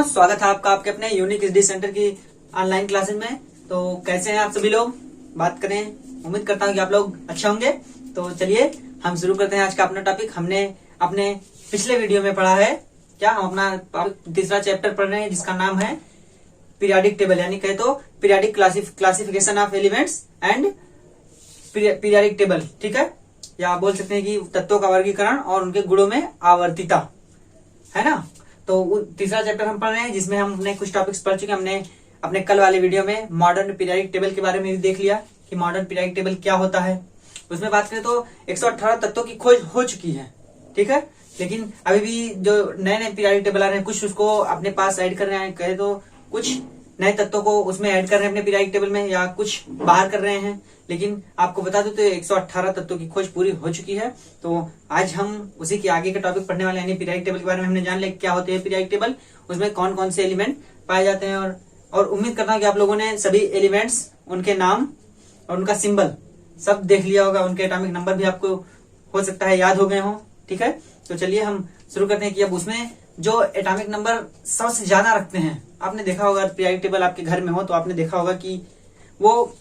दोस्तों, स्वागत है आपका आपके अपने यूनिक स्टडी सेंटर की ऑनलाइन क्लासेस में। तो कैसे हैं आप सभी लोग? बात करें, उम्मीद करता हूं कि आप लोग अच्छे होंगे। तो चलिए हम शुरू करते हैं आज का अपना टॉपिक। हमने अपने पिछले वीडियो में पढ़ा है क्या, हम अपना तीसरा चैप्टर पढ़ रहे हैं जिसका नाम है पीरियाडिक टेबल, यानी कहे तो periodic classification of elements and periodic table, ठीक है। या आप बोल सकते हैं कि तत्वों का वर्गीकरण और उनके गुणों में आवर्तिता, है ना। तो तीसरा चैप्टर हम पढ़ रहे हैं जिसमें हमने कुछ टॉपिक्स पढ़ चुके हैं। हमने अपने कल वाले वीडियो में मॉडर्न पीरियाडिक टेबल के बारे में भी देख लिया कि मॉडर्न पीरियाडिक टेबल क्या होता है। उसमें बात करें तो 118 तत्वों की खोज हो चुकी है, ठीक है। लेकिन अभी भी जो नए नए पीरियाडिक टेबल आ रहे हैं, कुछ उसको अपने पास ऐड कर रहे हैं, कहे तो कुछ नए तत्वों को उसमें ऐड कर रहे हैं अपने पीरियाडिक टेबल में, या कुछ बाहर कर रहे हैं। लेकिन आपको बता दूं तो 118 तत्वों की खोज पूरी हो चुकी है। तो आज हम उसी के आगे का टॉपिक पढ़ने वाले हैं, यानी पीरियाडिक टेबल के बारे में हमने जान लिया क्या होते हैं पीरियाडिक टेबल, उसमें कौन कौन से एलिमेंट पाए जाते हैं। और उम्मीद करता हूं कि आप लोगों ने सभी एलिमेंट्स, उनके नाम और उनका सिंबल सब देख लिया होगा। उनके एटॉमिक नंबर भी आपको हो सकता है याद हो गए हों, ठीक है। तो चलिए हम शुरू करते हैं कि अब उसमें जो एटॉमिक नंबर 100 से ज्यादा रखते हैं, आपने देखा होगा पीरियाडिक टेबल आपके घर में हो तो आपने देखा होगा कि वो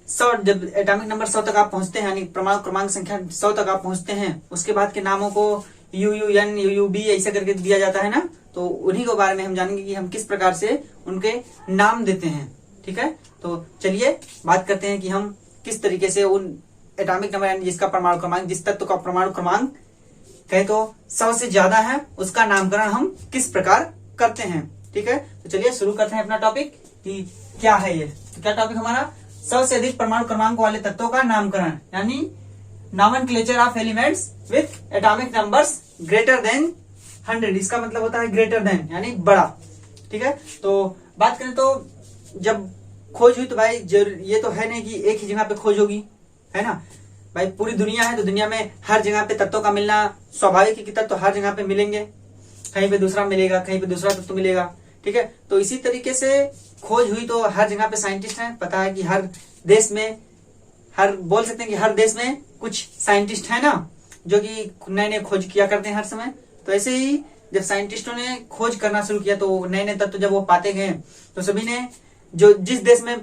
100, जब एटॉमिक नंबर 100 तक आप पहुंचते हैं, यानी परमाणु क्रमांक संख्या 100 तक आप पहुंचते हैं, उसके बाद के नामों को UUN UUB ऐसा करके दिया जाता है ना। तो उन्हीं के बारे में हम जानेंगे कि हम किस प्रकार से उनके नाम देते हैं, ठीक है। तो चलिए बात करते हैं कि हम किस तरीके से उन एटॉमिक नंबर, यानी जिसका परमाणु क्रमांक, जिस तत्व का परमाणु क्रमांक कहे तो 100 से ज्यादा है, उसका नामकरण हम किस प्रकार करते हैं, ठीक है। तो चलिए शुरू करते हैं अपना टॉपिक कि क्या है ये। तो क्या टॉपिक हमारा, 100 से अधिक परमाणु क्रमांक वाले तत्वों का नामकरण, यानी nomenclature of elements with atomic numbers greater than 100। इसका मतलब होता है ग्रेटर देन, यानी बड़ा, ठीक है। तो बात करें तो जब खोज हुई तो भाई ये तो है नहीं कि एक ही जगह पे खोज होगी, है ना भाई। पूरी दुनिया है तो दुनिया में हर जगह पे तत्वों का मिलना स्वाभाविक है कि तत्व हर जगह पे मिलेंगे, कहीं पे दूसरा मिलेगा, कहीं पे दूसरा तत्व मिलेगा, ठीक है। तो इसी तरीके से खोज हुई तो हर जगह पे साइंटिस्ट हैं। पता है कि हर देश में, बोल सकते हैं कि हर देश में कुछ साइंटिस्ट है ना, जो कि नए नए खोज किया करते हैं हर समय। तो ऐसे ही जब साइंटिस्टों ने खोज करना शुरू किया तो नए नए तत्व जब वो पाते गए तो सभी ने जो जिस देश में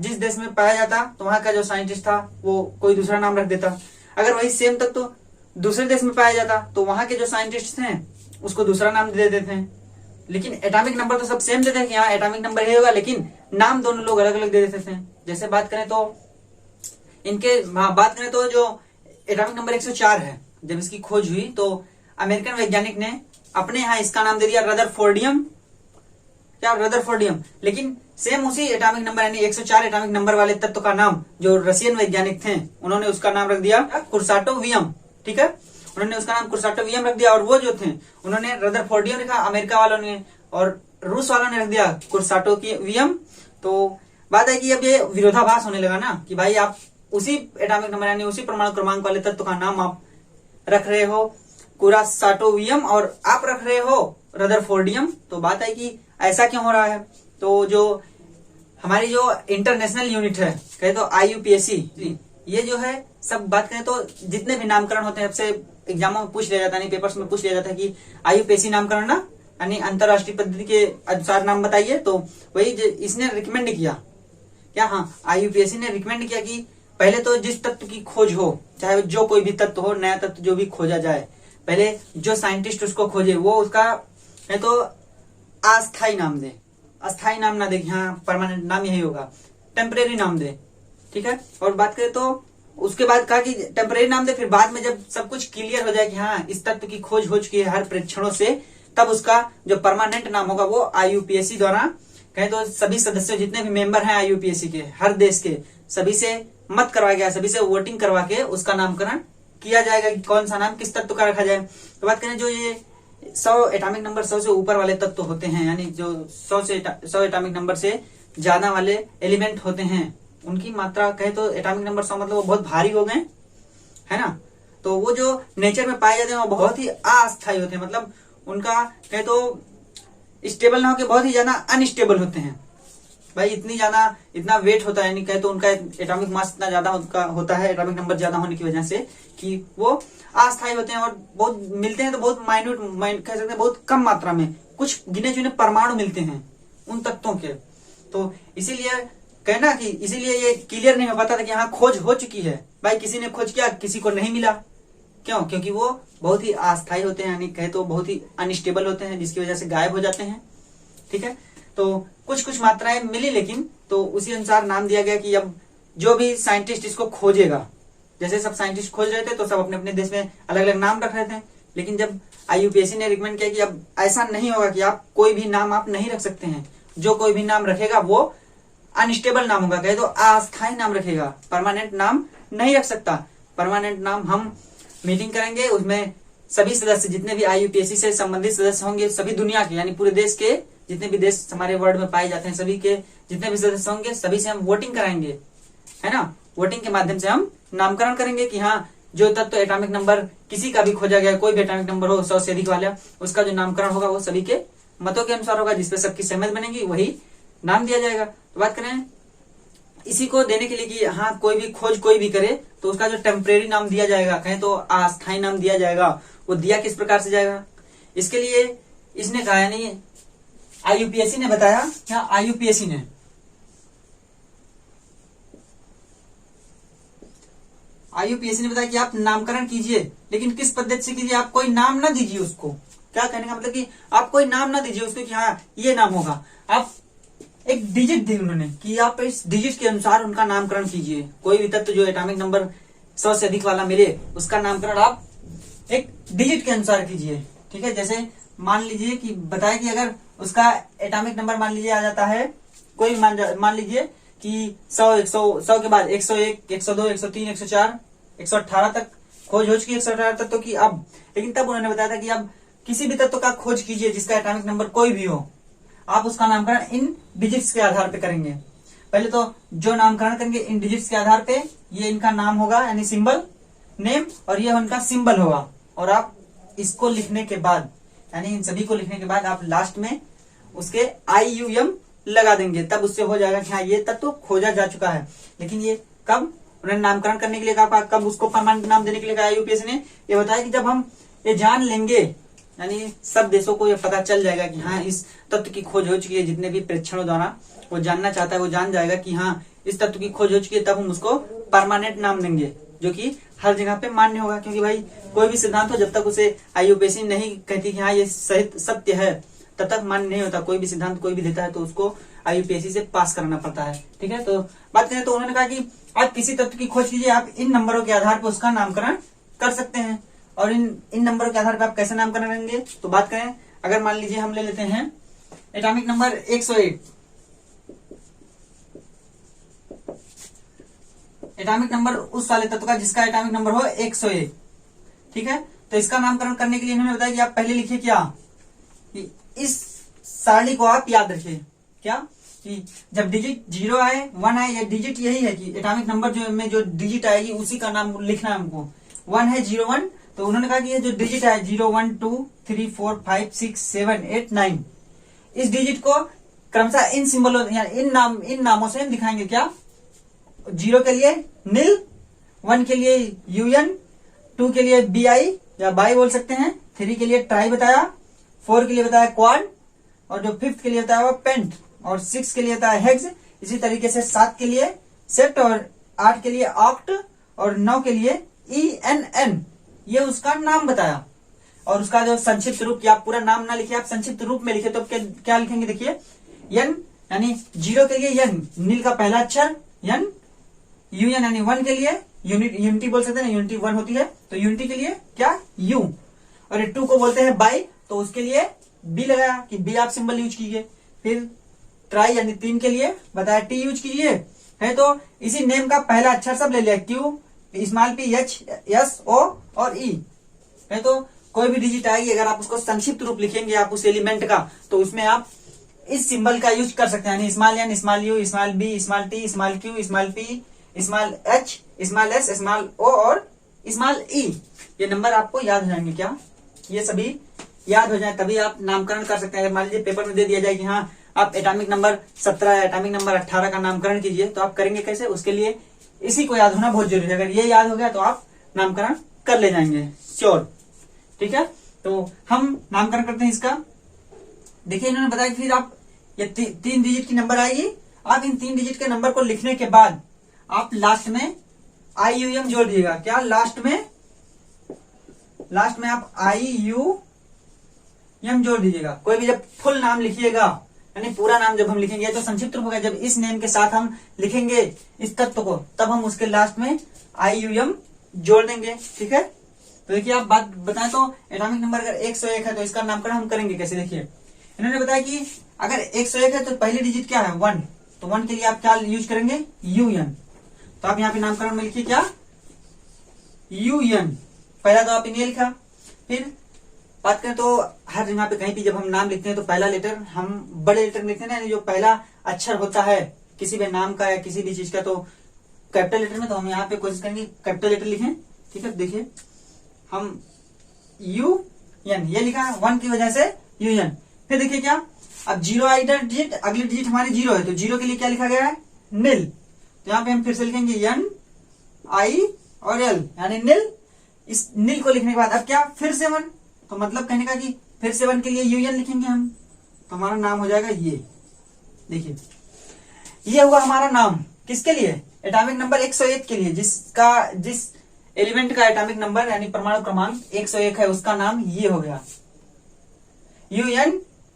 जिस देश में पाया जाता तो वहां का जो साइंटिस्ट था वो कोई दूसरा नाम रख देता। अगर वही सेम तत्व दूसरे देश में पाया जाता तो वहां के जो साइंटिस्ट थे उसको दूसरा नाम दे देते थे। लेकिन एटॉमिक नंबर तो सब सेम देते हैं कि हाँ एटॉमिक नंबर ये होगा, लेकिन नाम दोनों लोग अलग अलग दे देते थे। जैसे बात करें तो जो एटॉमिक नंबर 104 है, जब इसकी खोज हुई तो अमेरिकन वैज्ञानिक ने अपने यहाँ इसका नाम दे दिया रदरफोर्डियम। लेकिन सेम उसी एटॉमिक नंबर यानी 104 एटॉमिक नंबर वाले तत्व का नाम जो रशियन वैज्ञानिक थे उन्होंने उसका नाम रख दिया कुर्साटोवियम, ठीक है। उन्होंने उसका नाम कुर्साटोवियम रख दिया और वो जो थे उन्होंने रदरफोर्डियम लिखा अमेरिका वालों ने, और रूस वालों ने रख दिया कुर्साटोवियम। तो बात है कि अब ये विरोधाभास होने लगा ना कि भाई आप उसी एटॉमिक नंबर यानी उसी परमाणु क्रमांक वाले तत्व का नाम आप रख रहे हो कुर्साटोवियम और आप रख रहे हो रदरफोर्डियम। तो बात है कि ऐसा क्यों हो रहा है। तो जो हमारी जो इंटरनेशनल यूनिट है, कहे तो IUPAC, ये जो है सब बात करें तो जितने भी नामकरण होते हैं सबसे एग्जामों में पूछ लिया जाता है, पेपर्स में पूछ लिया जाता है कि IUPAC नामकरण ना, यानी अंतरराष्ट्रीय पद्धति के अनुसार नाम बताइए। तो वही इसने रिकमेंड किया क्या, हाँ IUPAC ने रिकमेंड किया कि पहले तो जिस तत्व की खोज हो, चाहे जो कोई भी तत्व हो, नया तत्व जो भी खोजा जाए, पहले जो साइंटिस्ट उसको खोजे वो उसका है तो अस्थायी नाम दे, अस्थायी नाम ना दे कि हाँ परमानेंट नाम यही होगा, टेम्परेरी नाम दे, ठीक है। और बात करें तो उसके बाद कहा कि टेम्परेरी नाम दे, फिर बाद में जब सब कुछ क्लियर हो जाए कि हाँ इस तत्व की खोज हो चुकी है हर परीक्षणों से, तब उसका जो परमानेंट नाम होगा वो IUPAC द्वारा, कहें तो सभी सदस्य जितने भी मेंबर हैं IUPAC के हर देश के, सभी से मत करवाया गया, सभी से वोटिंग करवा के उसका नामकरण किया जाएगा कि कौन सा नाम किस तत्व का रखा जाए। तो बात करें जो ये 100 एटॉमिक नंबर 100 से ऊपर वाले तत्व होते हैं, यानी जो 100 एटॉमिक नंबर से ज्यादा वाले एलिमेंट होते हैं, उनकी मात्रा कहे तो एटॉमिक नंबर 100 मतलब वो बहुत भारी हो गए, है ना। तो वो जो नेचर में पाए जाते हैं वो बहुत ही अस्थायी होते हैं, मतलब उनका कहे तो स्टेबल ना होकर बहुत ही ज्यादा अनस्टेबल होते हैं, भाई इतना वेट होता है, यानी कहे तो उनका एटॉमिक मास इतना ज्यादा होता है, एटॉमिक नंबर ज्यादा होने की वजह से कि वो अस्थायी होते हैं और बहुत मिलते हैं तो बहुत माइन्यूट कह सकते हैं, बहुत कम मात्रा में कुछ गिने चुने परमाणु मिलते हैं उन तत्वों के। तो इसीलिए कहना कि इसीलिए ये क्लियर नहीं हो पाता था कि हाँ खोज हो चुकी है। भाई किसी ने खोज किया, किसी को नहीं मिला, क्यों? क्योंकि वो बहुत ही अस्थायी होते हैं, यानी कहे तो बहुत ही अनस्टेबल होते हैं, जिसकी वजह से गायब हो जाते हैं। ठीक है, तो कुछ कुछ मात्राएं मिली, लेकिन तो उसी अनुसार नाम दिया गया कि अब जो भी साइंटिस्ट इसको खोजेगा, जैसे सब साइंटिस्ट खोज रहे थे तो सब अपने अपने देश में अलग अलग नाम रख रहे थे, लेकिन जब IUPAC ने रिकमेंड किया कि अब ऐसा नहीं होगा कि आप कोई भी नाम आप नहीं रख सकते हैं, जो कोई भी नाम रखेगा वो अनस्टेबल नाम होगा, कहे तो अस्थायी नाम रखेगा, परमानेंट नाम नहीं रख सकता। परमानेंट नाम हम मीटिंग करेंगे, उसमें सभी सदस्य जितने भी IUPAC से संबंधित सदस्य होंगे, सभी दुनिया के यानी पूरे देश के जितने भी देश हमारे वर्ल्ड में पाए जाते हैं, सभी के जितने भी सदस्य होंगे सभी से हम वोटिंग कराएंगे, है ना। वोटिंग के माध्यम से हम नामकरण करेंगे कि हाँ जो तत्व एटॉमिक नंबर किसी का भी खोजा गया, कोई भी एटॉमिक नंबर हो 100 से अधिक वाला, उसका जो नामकरण होगा वो सभी के मतों के अनुसार होगा, जिसपे सबकी सहमति बनेगी वही नाम दिया जाएगा। तो बात करें इसी को देने के लिए कि हाँ कोई भी खोज कोई भी करे तो उसका जो टेम्परेरी नाम दिया जाएगा, कहें तो अस्थायी नाम दिया जाएगा, वो दिया किस प्रकार से जाएगा। इसके लिए इसने कहा, यानी IUPAC ने बताया, क्या IUPAC ने बताया कि आप नामकरण कीजिए, लेकिन किस पद्धति से कीजिए, आप कोई नाम ना दीजिए उसको। क्या कहने का मतलब कि आप कोई नाम ना दीजिए उसको कि हाँ ये नाम होगा, आप एक डिजिट दी उन्होंने कि आप इस डिजिट के अनुसार उनका नामकरण कीजिए। कोई भी तत्व जो एटॉमिक नंबर 100 से अधिक वाला मिले उसका नामकरण आप एक डिजिट के अनुसार कीजिए। ठीक है, जैसे मान लीजिए कि बताया कि अगर उसका एटॉमिक नंबर मान लीजिए आ जाता है, कोई मान लीजिए कि 100 के बाद 101, 102, 103, 104, 118 तक खोज हो चुकी है, 118 तत्व की अब। लेकिन तब उन्होंने बताया था कि अब किसी भी तत्व का खोज कीजिए जिसका एटॉमिक नंबर कोई भी हो, आप उसका नामकरण इन डिजिट्स के आधार पे करेंगे। पहले तो जो नामकरण करेंगे इन डिजिट्स के आधार पे, ये इनका नाम होगा यानी सिंबल नेम, और ये उनका सिंबल होगा। और आप इसको लिखने के बाद, यानी इन सभी को लिखने के बाद आप लास्ट में उसके IUM लगा देंगे, तब उससे हो जाएगा कि हाँ ये तत्व खोजा जा चुका है। लेकिन ये कब उन्होंने नामकरण करने के लिए कहा, कब उसको परमानेंट नाम देने के लिए कहा IUPAC ने, ये बताया कि जब हम ये जान लेंगे, यानी सब देशों को ये पता चल जाएगा कि हाँ इस तत्व की खोज हो चुकी है, जितने भी परीक्षणों द्वारा वो जानना चाहता है वो जान जाएगा कि हाँ इस तत्व की खोज हो चुकी है, तब हम उसको परमानेंट नाम देंगे जो कि हर जगह पे मान्य होगा। क्योंकि भाई कोई भी सिद्धांत हो जब तक उसे IUPAC नहीं कहती कि हाँ ये सही सत्य है, तब तक मान्य नहीं होता। कोई भी सिद्धांत कोई भी देता है तो उसको IUPAC से पास कराना पड़ता है। ठीक है, तो बात करें तो उन्होंने कहा कि आप किसी तत्व की खोज कीजिए, आप इन नंबरों के आधार पर उसका नामकरण कर सकते हैं। और इन नंबरों के आधार पर आप कैसे नामकरण करेंगे, तो बात करें अगर मान लीजिए हम ले लेते हैं एटॉमिक नंबर 101, एटॉमिक नंबर उस वाले तत्व का जिसका एटॉमिक नंबर हो 101। ठीक है, तो इसका नामकरण करने के लिए इन्होंने बताया कि आप पहले लिखिए क्या, कि इस सारणी को आप याद रखिए, क्या कि जब डिजिट 0 आए 1 आए, ये डिजिट यही है कि एटॉमिक नंबर जो में जो डिजिट आएगी उसी का नाम लिखना है हमको। 1 है 01, तो उन्होंने कहा कि ये जो डिजिट है 0 1 2 3 4 5 6 7 8 9, इस डिजिट को क्रमशः इन सिंबलों इन नामों से हम दिखाएंगे। क्या, 0 के लिए नील, 1 के लिए UN, 2 के लिए BI या बाई बोल सकते हैं, 3 के लिए ट्राई बताया, 4 के लिए बताया क्वाड, और जो 5th के लिए बताया वो पेंट, और 6 के लिए बताया हेक्स। इसी तरीके से 7 के लिए सेप्ट, और 8 के लिए ऑक्ट, और 9 के लिए ENN। ये उसका नाम बताया। और उसका जो संक्षिप्त रूप, कि आप पूरा नाम ना लिखिए, आप संक्षिप्त रूप में लिखे, तो क्या लिखेंगे देखिए, N यानी 0 के लिए N, नील का पहला अक्षर N, UN यानी 1 के लिए यूनिटी बोल सकते हैं, यूनिटी 1 होती है, तो यूनिटी के लिए क्या U, और 2 को बोलते हैं बाई, तो उसके लिए B लगाया कि B आप सिंबल यूज कीजिए। फिर ट्राई यानी 3 के लिए बताया T यूज कीजिए, है तो इसी नेम का पहला अक्षर सब ले लिया, Q, small P, H, S, O और E, है तो कोई भी डिजिट आएगी अगर आप उसको संक्षिप्त रूप लिखेंगे आप उस एलिमेंट का, तो उसमें आप इस सिंबल का यूज कर सकते हैं, यानी small N, small U, small B, small T, small Q, small P, small H, small S, small O और स्मॉल E। ये नंबर आपको याद हो जाएंगे। क्या, ये सभी याद हो जाए तभी आप नामकरण कर सकते हैं। मान लीजिए पेपर में दे दिया जाए कि हाँ आप एटॉमिक नंबर 17 एटॉमिक नंबर 18 का नामकरण कीजिए, तो आप करेंगे कैसे? उसके लिए इसी को याद होना बहुत जरूरी है। अगर ये याद हो गया तो आप नामकरण कर ले जाएंगे श्योर। ठीक है, तो हम नामकरण करते हैं इसका। देखिए इन्होंने बताया कि फिर आप ये 3 डिजिट की नंबर आएगी, आप इन 3 डिजिट के नंबर को लिखने के बाद आप लास्ट में IUM जोड़ दीजिएगा। क्या? लास्ट में आप IUM जोड़ दीजिएगा। कोई भी जब फुल नाम लिखिएगा, यानी पूरा नाम जब हम लिखेंगे तो संक्षिप्त रूप होगा, जब इस नेम के साथ हम लिखेंगे इस तत्व को, तब हम उसके लास्ट में IUM जोड़ देंगे। ठीक है, तो देखिए आप बात बताएं तो एटॉमिक नंबर अगर 101 है तो इसका नामकरण हम करेंगे कैसे? देखिए इन्होंने बताया कि अगर 101 है तो पहली डिजिट क्या है? 1, तो 1 के लिए आप क्या यूज करेंगे? UN। तो आप यहाँ पे नामकरण में लिखिए क्या? UN। पहला तो आप इन्हें लिखा। फिर बात करें तो हर जगह पे कहीं भी जब हम नाम लिखते हैं तो पहला लेटर हम बड़े लेटर में लिखते हैं ना, यानी जो पहला अक्षर होता है किसी भी नाम का या किसी भी चीज का, तो कैपिटल लेटर में, तो हम यहाँ पे कोशिश करेंगे कैपिटल लेटर लिखें। ठीक है, देखिए हम UN ये लिखा है 1 की वजह से UN। फिर देखिए क्या, अब 0 आई डिजिट, अगली डिजिट हमारी 0 है, तो 0 के लिए क्या लिखा गया है? नील। तो यहाँ पे हम फिर से लिखेंगे NI और L यानी नील। इस नील को लिखने के बाद अब क्या? फिर से 1, तो मतलब कहने का कि फिर से 1 के लिए UN लिखेंगे हम, तो हमारा नाम हो जाएगा ये। देखिए ये हुआ हमारा नाम किसके लिए? एटॉमिक नंबर 101 के लिए, जिस एलिमेंट का एटॉमिक नंबर यानी परमाणु क्रमांक 101 है उसका नाम ये हो गया UN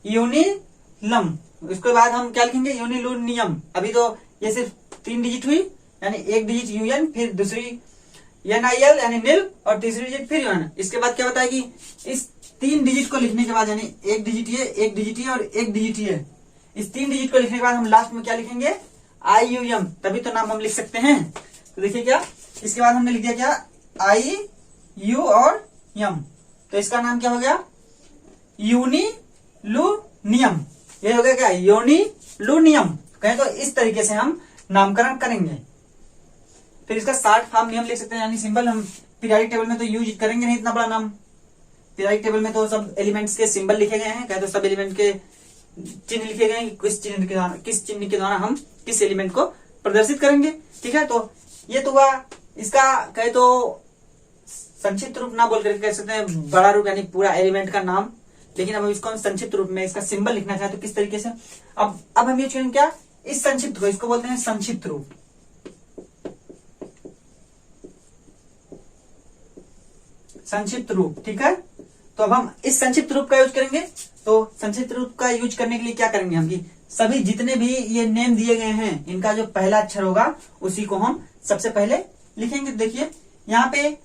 यूनिलम। उसके बाद हम क्या लिखेंगे? यूनिलूनियम। अभी तो ये सिर्फ 3 डिजिट हुई, यानी एक डिजिट UN, फिर दूसरी NIL यानी नील, और तीसरी डिजिट फिर UN। इसके बाद क्या होता है कि इस 3 डिजिट को लिखने के बाद, यानी एक डिजिट ये, एक डिजिट ये और एक डिजिट ये, इस 3 डिजिट को लिखने के बाद हम लास्ट में क्या लिखेंगे? IUM, तभी तो नाम हम लिख सकते हैं। तो देखिए क्या, इसके बाद हमने लिख दिया क्या? IU और यम, तो इसका नाम क्या हो गया? यूनिलूनियम। ये हो गया क्या? यूनिलूनियम। कहें तो इस तरीके से हम नामकरण करेंगे। फिर इसका शॉर्ट फॉर्म भी हम लिख सकते हैं, यानी सिंबल। हम पीरियोडिक टेबल में तो यूज करेंगे नहीं इतना बड़ा नाम, पीरियोडिक टेबल में तो सब एलिमेंट्स के सिंबल लिखे गए हैं, कहे तो सब एलिमेंट के चिन्ह लिखे गए हैं, किस चिन्ह के द्वारा हम किस एलिमेंट को प्रदर्शित करेंगे। ठीक है, तो ये तो हुआ इसका कहे तो संक्षिप्त रूप ना बोल करके कह सकते हैं बड़ा रूप, यानी पूरा एलिमेंट का नाम। लेकिन अब इसको हम संक्षिप्त रूप में इसका सिंबल लिखना चाहे तो किस तरीके से, अब हम यूज करेंगे क्या? इस संक्षिप्त को, इसको बोलते हैं संक्षिप्त रूप। संक्षिप्त रूप, ठीक है। तो अब हम इस संक्षिप्त रूप का यूज करेंगे। तो संक्षिप्त रूप का यूज करने के लिए क्या करेंगे हम कि सभी जितने भी ये नेम दिए गए हैं इनका जो पहला अक्षर होगा उसी को हम सबसे पहले लिखेंगे। देखिए यहाँ पे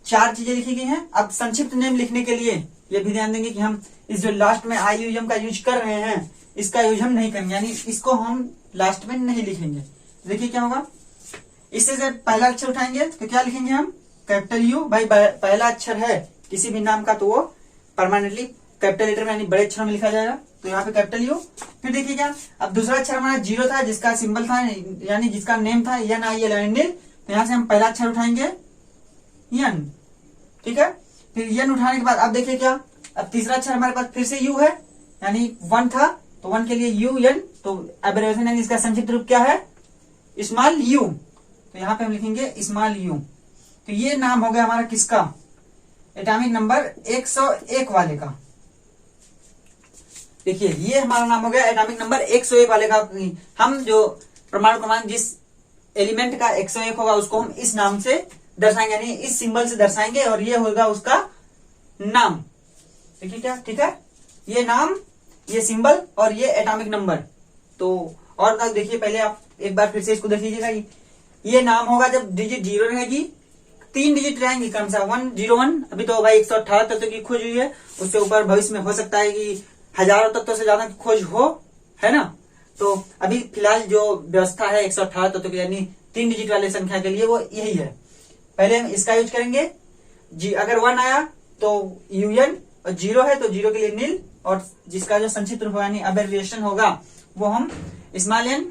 4 चीजें लिखी गई हैं। अब संक्षिप्त नेम लिखने के लिए ये भी ध्यान देंगे कि हम इस जो लास्ट में IUM का यूज कर रहे हैं इसका यूज हम नहीं करेंगे, यानी इसको हम लास्ट में नहीं लिखेंगे। देखिए क्या होगा, इससे जब पहला अक्षर उठाएंगे तो क्या लिखेंगे हम? Capital U। भाई पहला अक्षर है किसी भी नाम का तो वो परमानेंटली कैपिटल लेटर में यानी बड़े अक्षरों में लिखा जाएगा, तो यहाँ पे कैपिटल U। फिर देखिए क्या, अब दूसरा अक्षर हमारा 0 था जिसका सिंबल था यानी जिसका नेम था NIL नील, तो यहाँ से हम पहला अक्षर उठाएंगे N। ठीक है, फिर N उठाने के बाद अब देखिए क्या, अब तीसरा अक्षर हमारे पास फिर से U है, यानी 1 था तो 1 के लिए UN, तो एब्रिविएशन यानी इसका संक्षिप्त रूप क्या है? Small u। तो यहाँ पे हम लिखेंगे स्मॉल u। तो ये नाम हो गया हमारा किसका? एटॉमिक नंबर 101 वाले का। देखिए ये हमारा नाम हो गया एटॉमिक नंबर 101 वाले का। हम जो परमाणु क्रमांक जिस एलिमेंट का 101 होगा उसको हम इस नाम से दर्शाएंगे, यानी इस सिंबल से दर्शाएंगे, और ये होगा उसका नाम। देखिए क्या, ठीक है, ये नाम, ये सिंबल और ये एटॉमिक नंबर। तो और तक देखिए, पहले आप एक बार फिर से इसको देख लीजिएगा। ये नाम होगा जब डिजिट 0 रहेगी, 3 डिजिट रहेंगे कम से 101। अभी तो भाई 118 तत्वों की खोज हुई है, उससे ऊपर भविष्य में हो सकता है कि हजारों तत्वों से ज्यादा की खोज हो, है ना। तो अभी फिलहाल जो व्यवस्था है 118 तत्वों की यानी 3 डिजिट वाले संख्या के लिए वो यही है। पहले हम इसका यूज करेंगे। अगर 1 आया तो UN, और 0 है तो 0 के लिए नील, और जिसका जो संक्षिप्त रूप यानी अब्रिविएशन होगा वो हम स्मॉल n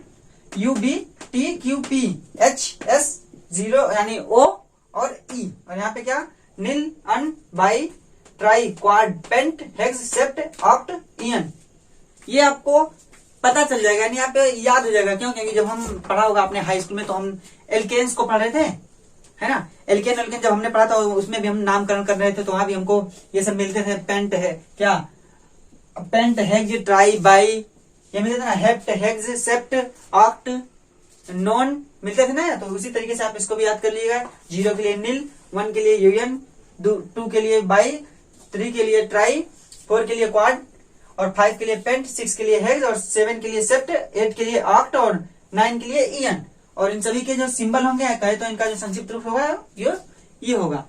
UBTQPHS0 यानी O और E, और यहाँ पे क्या nil un bi tri quad pent hex sept oct enn. ये आपको पता चल जाएगा, यानी आप याद हो जाएगा। क्यों? क्योंकि जब हम पढ़ा होगा अपने हाई स्कूल में तो हम एल्केन्स को पढ़ रहे थे, है ना। एल्केन जब हमने पढ़ा था उसमें भी हम नामकरण कर रहे थे, तो वहां भी हमको ये सब मिलते थे। पेंट है क्या, पेंट, हेक्स, ट्राई, बाई, ये मिलते थे ना। Hept, hex, sept, oct, non मिलते थे ना। तो उसी तरीके से आप इसको भी याद कर लीजिएगा। 0 के लिए नील, 1 के लिए यूएन, 2 के लिए बाई, 3 के लिए ट्राई, 4 के लिए क्वाड, और 5 के लिए पेंट, 6 के लिए हेक्स, और 7 के लिए सेप्ट, 8 के लिए ऑक्ट, और 9 के लिए ईएन। और इन सभी के जो सिंबल होंगे, कहे तो इनका जो संक्षिप्त रूप होगा ये होगा।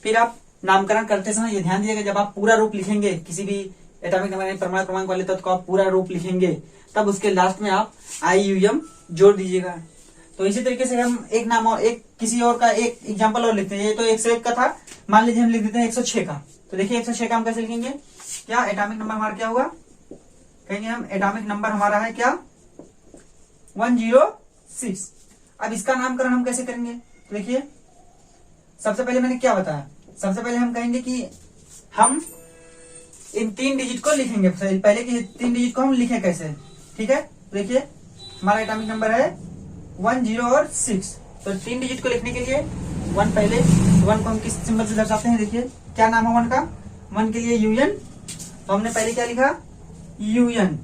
फिर आप नामकरण करते समय ये ध्यान दीजिएगा, जब आप पूरा रूप लिखेंगे किसी भी एटॉमिक नंबर परमाणु क्रमांक वाले तत्व को आप पूरा रूप लिखेंगे, तब उसके लास्ट में आप IUM जोड़ दीजिएगा। तो इसी तरीके से हम एक नाम और एक किसी और का एक एग्जाम्पल और लिखते हैं। ये तो 101 का था, मान लीजिए हम लिख देते हैं 106 का। तो देखिए 106 का हम कैसे लिखेंगे, क्या एटॉमिक नंबर हमारा क्या होगा, कहेंगे हम एटॉमिक नंबर हमारा है क्या 106। अब इसका नामकरण हम कैसे करेंगे, तो देखिए सबसे पहले मैंने क्या बताया, सबसे पहले हम कहेंगे कि हम इन 3 डिजिट को लिखेंगे। पहले के 3 डिजिट को हम लिखें कैसे, ठीक है। देखिए हमारा एटॉमिक नंबर है 10 और 6, तो 3 डिजिट को लिखने के लिए 1 पहले, 1 को हम किस सिंबल से दर्शाते हैं, देखिए क्या नाम है 1 का, 1 के लिए यूएन, तो हमने पहले क्या लिखा यूएन,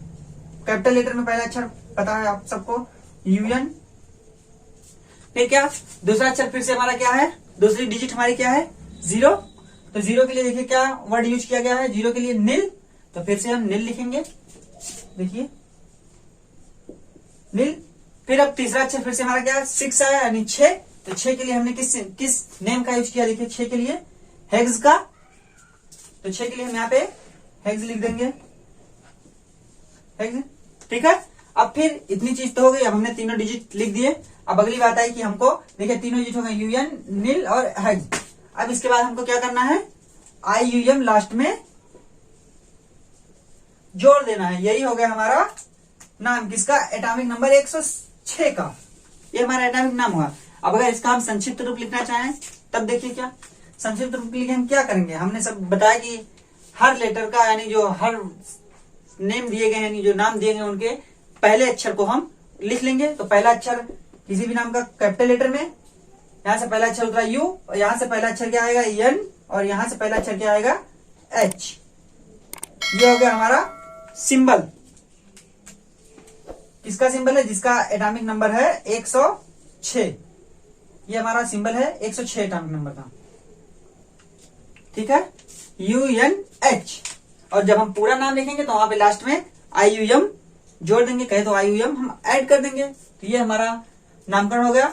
कैपिटल लेटर में पहला अक्षर पता है आप सबको यूएन। फिर क्या दूसरा अक्षर फिर से हमारा क्या है, दूसरी डिजिट हमारी क्या है 0, तो 0 के लिए देखिए क्या वर्ड यूज किया गया है, 0 के लिए नील, तो फिर से हम नील लिखेंगे, देखिए नील। फिर अब तीसरा अक्षर फिर से हमारा क्या 6 है, यानी 6, तो 6 के लिए हमने किस नेम का यूज किया, देखिए 6 के लिए हेक्स का, तो 6 के लिए हम यहाँ पे हेक्स लिख देंगे, हेक्स, ठीक है। अब फिर इतनी चीज तो हो गई, अब हमने तीनों डिजिट लिख दिए। अब अगली बात आई कि हमको देखिए तीनों डिजिट हो गए यूएन, नील और हेक्स। अब इसके बाद हमको क्या करना है, IUM लास्ट में जोड़ देना है। यही हो गया हमारा नाम, किसका, एटॉमिक नंबर 106 का, ये हमारा एटॉमिक नाम हुआ। अब अगर इसका हम संक्षिप्त रूप लिखना चाहें तब देखिए क्या संक्षिप्त रूप के लिए हम क्या करेंगे, हमने सब बताया कि हर लेटर का, यानी जो हर नेम दिए गए हैं, जो नाम दिए गए उनके पहले अक्षर को हम लिख लेंगे। तो पहला अक्षर किसी भी नाम का कैपिटल लेटर में, यहां से पहला अक्षर होता है U, और यहां से पहला अक्षर क्या आएगा N, और यहां से पहला अक्षर क्या आएगा H। ये हो गया हमारा सिंबल, किसका सिंबल है, जिसका एटॉमिक नंबर है 106। ये हमारा सिंबल है 106 एटॉमिक नंबर का, ठीक है, UNH। और जब हम पूरा नाम लिखेंगे तो वहां पे लास्ट में IUM जोड़ देंगे, कहे तो IUM हम ऐड कर देंगे। तो ये हमारा नामकरण हो गया।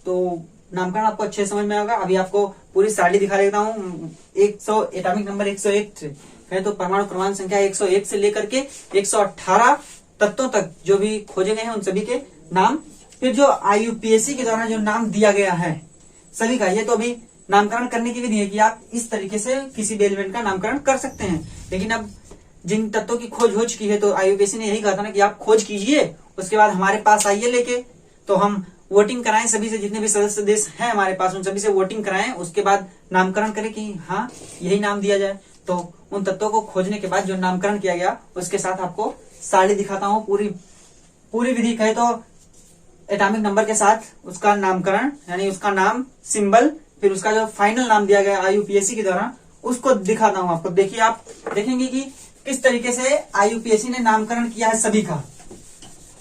तो नामकरण आपको अच्छे समझ में आएगा। अभी आपको पूरी सारणी दिखा देता हूँ। 100 एटॉमिक नंबर 101 कहे तो परमाणु क्रमांक संख्या 101 से लेकर के 118 तत्वों तक जो भी खोजे गए हैं उन सभी के नाम, फिर जो IUPAC के द्वारा जो नाम दिया गया है सभी का। ये तो अभी नामकरण करने की विधि है कि आप इस तरीके से किसी भी एलिमेंट का नामकरण कर सकते हैं। लेकिन अब जिन तत्वों की खोज हो चुकी है तो IUPAC ने यही कहा था ना कि आप खोज कीजिए, उसके बाद हमारे पास आइए लेके, तो हम वोटिंग कराएं सभी से, जितने भी सदस्य देश हैं हमारे पास उन सभी से वोटिंग कराएं, उसके बाद नामकरण करें कि हाँ यही नाम दिया जाए। तो उन तत्वों को खोजने के बाद जो नामकरण किया गया उसके साथ आपको सारणी दिखाता हूँ। पूरी विधि कहे तो एटॉमिक नंबर के साथ उसका नामकरण, यानी उसका नाम, सिंबल, फिर उसका जो फाइनल नाम दिया गया IUPAC के द्वारा, उसको दिखाता हूँ आपको। देखिए आप देखेंगे कि किस तरीके से IUPAC ने नामकरण किया है सभी का,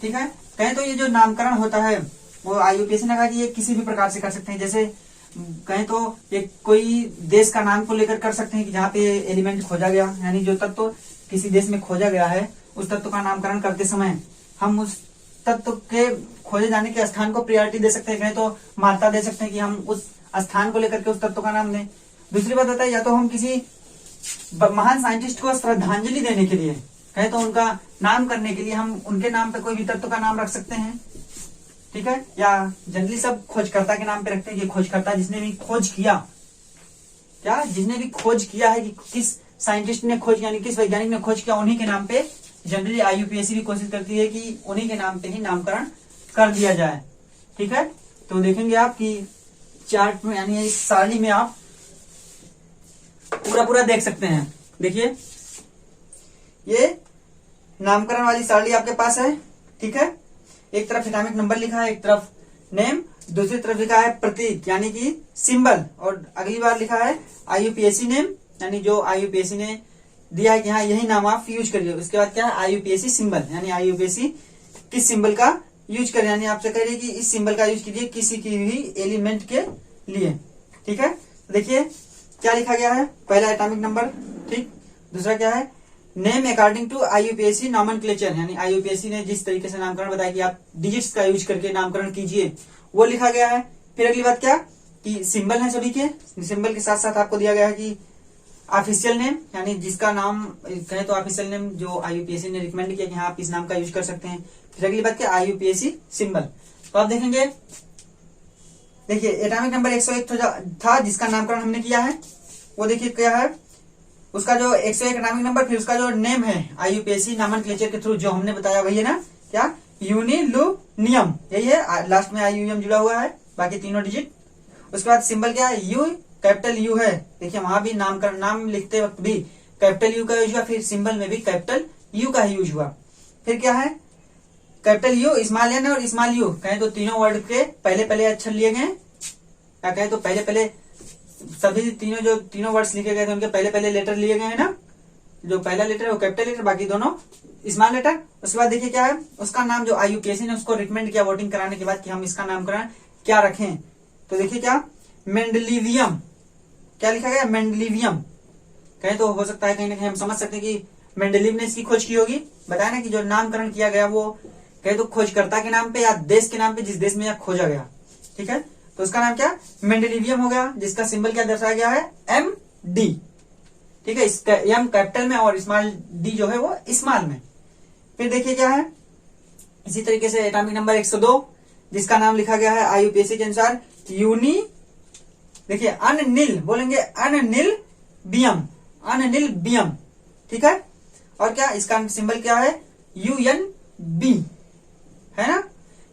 ठीक है। कहें तो ये जो नामकरण होता है वो IUPAC ने कहा कि ये किसी भी प्रकार से कर सकते हैं। जैसे कहें तो ये कोई देश का नाम को लेकर कर सकते हैं कि जहाँ पे एलिमेंट खोजा गया, यानी जो तत्व किसी देश में खोजा गया है उस तत्व का नामकरण करते समय हम उस तत्व के खोजे जाने के स्थान को प्रायोरिटी दे सकते हैं, कहें तो मान्यता दे सकते हैं कि हम उस स्थान को लेकर के उस तत्व का नाम दें। दूसरी बात होता है या तो हम किसी महान साइंटिस्ट को श्रद्धांजलि देने के लिए, कहे तो उनका नाम करने के लिए हम उनके नाम पे कोई भी तत्व का नाम रख सकते हैं, ठीक है। या जनरली सब खोजकर्ता के नाम पे रखते हैं कि खोजकर्ता जिसने भी खोज किया, क्या जिसने भी खोज किया है कि किस साइंटिस्ट ने खोज, यानी किस वैज्ञानिक ने खोज किया, उन्हीं के नाम पे जनरली IUPAC भी कोशिश करती है कि उन्हीं के नाम पे ही नामकरण कर दिया जाए, ठीक है। तो देखेंगे आप कि चार्ट में, यानी इस सारणी में आप पूरा देख सकते हैं। देखिए ये नामकरण वाली सारणी आपके पास है, ठीक है, एक तरफ एटॉमिक नंबर लिखा है, एक तरफ नेम, दूसरी तरफ लिखा है प्रतीक यानी कि सिंबल, और अगली बार लिखा है IUPAC नेम, यानी जो IUPAC ने दिया है कि हाँ यही नाम आप यूज करिए। उसके बाद क्या है IUPAC सिंबल, यानी IUPAC किस सिंबल का यूज करें, यानी आपसे कह रही है कि इस सिंबल का यूज कीजिए किसी की भी एलिमेंट के लिए। ठीक है, देखिए क्या लिखा गया है, पहला एटॉमिक नंबर, ठीक, दूसरा क्या है name according to IUPAC nomenclature, यानी IUPAC ने जिस तरीके से नामकरण बताया कि आप डिजिट्स का यूज करके नामकरण कीजिए वो लिखा गया है। फिर अगली बात क्या कि सिंबल है सभी के, सिंबल के साथ साथ आपको दिया गया है कि ऑफिशियल नेम, यानी जिसका नाम कहें तो ऑफिशियल नेम जो IUPAC ने रिकमेंड किया कि हाँ आप इस नाम का यूज कर सकते हैं। फिर अगली बात क्या IUPAC सिंबल। तो आप देखेंगे, देखिए एटॉमिक नंबर 101 था जिसका नामकरण हमने किया है, वो देखिए क्या है उसका जो 101 एटॉमिक नंबर, फिर उसका जो नेम है IUPAC नॉमेनक्लेचर के थ्रू जो हमने बताया वही है ना, क्या यूनिलुनियम, यही है, लास्ट में IUM जुड़ा हुआ है, बाकी तीनों डिजिट। उसके बाद सिंबल क्या है यू, कैपिटल यू है, देखिए वहां भी नाम लिखते वक्त भी कैपिटल यू का यूज हुआ, फिर सिंबल में भी कैपिटल यू का यूज हुआ। फिर क्या है कैपिटल यू, स्मॉल एन और स्मॉल यू, कहें तो तीनों वर्ड के पहले पहले अक्षर लिए गए, क्या कहें तो पहले पहले सभी तीनों वर्ड्स लिखे गए थे उनके पहले पहले लेटर लिए गए हैं ना, जो पहला लेटर है वो कैपिटल लेटर, बाकी दोनों स्मॉल लेटर। उसके बाद देखिए क्या है उसका नाम जो IUPAC ने उसको रिकमेंड किया वोटिंग कराने के बाद कि हम इसका नामकरण क्या रखें, तो देखिए क्या मेंडलीवियम, क्या लिखा गया मेंडलीवियम, कहें तो हो सकता है कहीं ना कहीं हम समझ सकते हैं कि मेंडलीव ने इसकी खोज की होगी, बताया ना कि जो नामकरण किया गया वो कहे तो खोजकर्ता के नाम पे या देश के नाम पे जिस देश में यह खोजा गया। ठीक है, तो उसका नाम क्या मेंडलीवियम हो गया, जिसका सिंबल क्या दर्शाया गया है MD। ठीक है, इसका M कैपिटल में और स्मॉल D जो है वो स्मॉल में। फिर देखिए क्या है इसी तरीके से एटॉमिक नंबर 102 जिसका नाम लिखा गया है IUPAC के अनुसार देखिए अननिल, बोलेंगे अननिल बियम, ठीक है, और क्या इसका सिंबल क्या है UNB, है ना।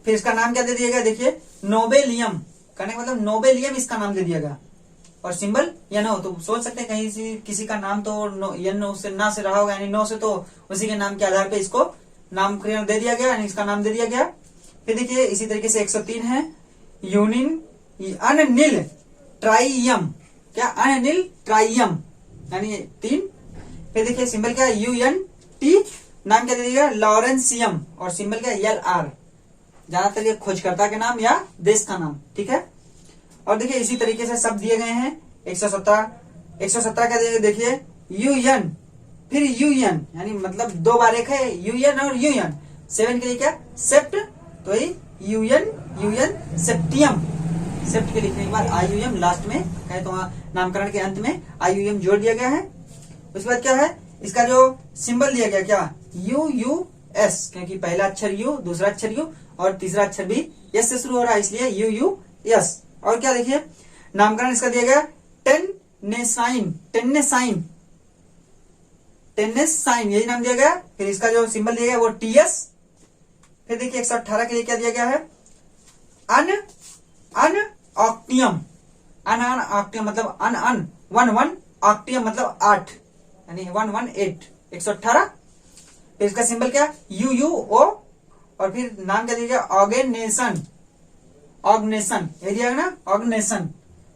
फिर इसका नाम क्या दे दिया गया, देखिए नोबेलियम, कहने का मतलब नोबेलियम इसका नाम दे दिया गया, और सिंबल NO, तो सोच सकते हैं कहीं किसी का नाम तो NO से ना से रहा होगा, यानी नो से, तो उसी के नाम के आधार पे इसको नामकरण दे दिया गया, यानी इसका नाम दे दिया गया। फिर देखिए इसी तरीके से 103 है अननिल ट्राइयम, क्या अननिल ट्राइयम, यानी 3। फिर देखिए सिंबल क्या UNT, नाम क्या दे दिया लॉरेंसियम, और सिंबल क्या LR, ज्यादातर ये खोजकर्ता के नाम या देश का नाम। ठीक है, और देखिए इसी तरीके से सब दिए गए हैं। 117 क्या दिए, देखिए UN, फिर UN, यानी मतलब दो बार एक है UN और UN। 7 के लिए क्या सेप्ट, तो ये UN सेप्टियम, सेप्ट के लिखने के बाद IUM लास्ट में है, तो नामकरण के अंत में IUM जोड़ दिया गया है। उसके बाद क्या है इसका जो सिंबल दिया गया क्या UUS, क्योंकि पहला अक्षर U, दूसरा अक्षर U और तीसरा अक्षर भी S से शुरू हो रहा है, इसलिए UUS। और क्या देखिए नामकरण इसका दिया गया टेन्नेसाइन, यही नाम दिया गया। फिर इसका जो सिंबल दिया गया वो TS। फिर देखिए 118 के लिए क्या दिया गया है ऑक्टियम, मतलब वन ऑक्टियम मतलब 8, यानी 118 118। फिर इसका सिंबल क्या UUO, और फिर नाम क्या दिया गया ऑर्गेनेशन, ये दिया ना ऑर्गेनेशन,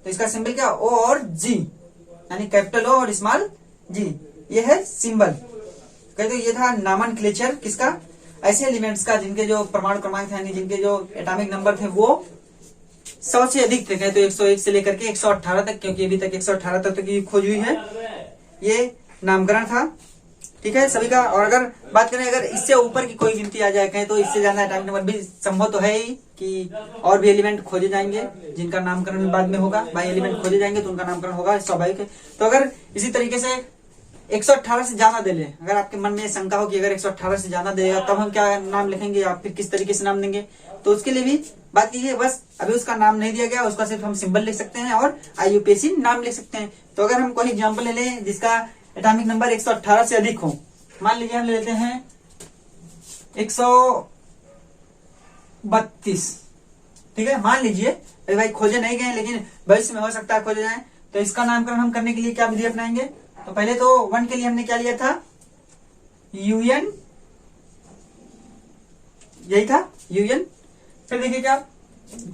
तो इसका सिंबल क्या O और G, यानी कैपिटल O और स्मॉल G, ये है सिंबल। कहते तो ये था नामनक्लेचर किसका, ऐसे एलिमेंट्स का जिनके जो परमाणु क्रमांक थे, यानी जिनके जो एटॉमिक नंबर थे वो 100 से अधिक थे, तो 101 से लेकर के 118 तक, क्योंकि अभी तक 118 तक की खोज हुई है, ये नामकरण था। ठीक है सभी का। और अगर बात करें अगर इससे ऊपर की कोई गिनती आ जाए कहें तो इससे ज्यादा एटॉमिक नंबर भी संभव तो है ही कि और भी एलिमेंट खोजे जाएंगे जिनका नामकरण बाद में होगा, बाई एलिमेंट खोजे जाएंगे तो उनका नामकरण होगा, स्वाभाविक है। तो अगर इसी तरीके से 118 से ज्यादा दे ले, अगर आपके मन में शंका हो कि अगर 118 से ज्यादा देगा तब हम क्या नाम लिखेंगे या फिर किस तरीके से नाम देंगे, तो उसके लिए भी बात कीजिए। बस अभी उसका नाम नहीं दिया गया, उसका सिर्फ हम सिंबल लिख सकते हैं और IUPAC नाम लिख सकते हैं। तो अगर हम कोई एग्जाम्पल ले लें जिसका एटॉमिक नंबर 118 से अधिक हो, मान लीजिए हम ले लेते हैं 132, ठीक है, मान लीजिए। अरे भाई खोजे नहीं गए लेकिन भविष्य में हो सकता है खोजे जाए, तो इसका नामकरण हम करने के लिए क्या विधि अपनाएंगे। तो पहले तो 1 के लिए हमने क्या लिया था UN यही था यूएन। फिर देखिए क्या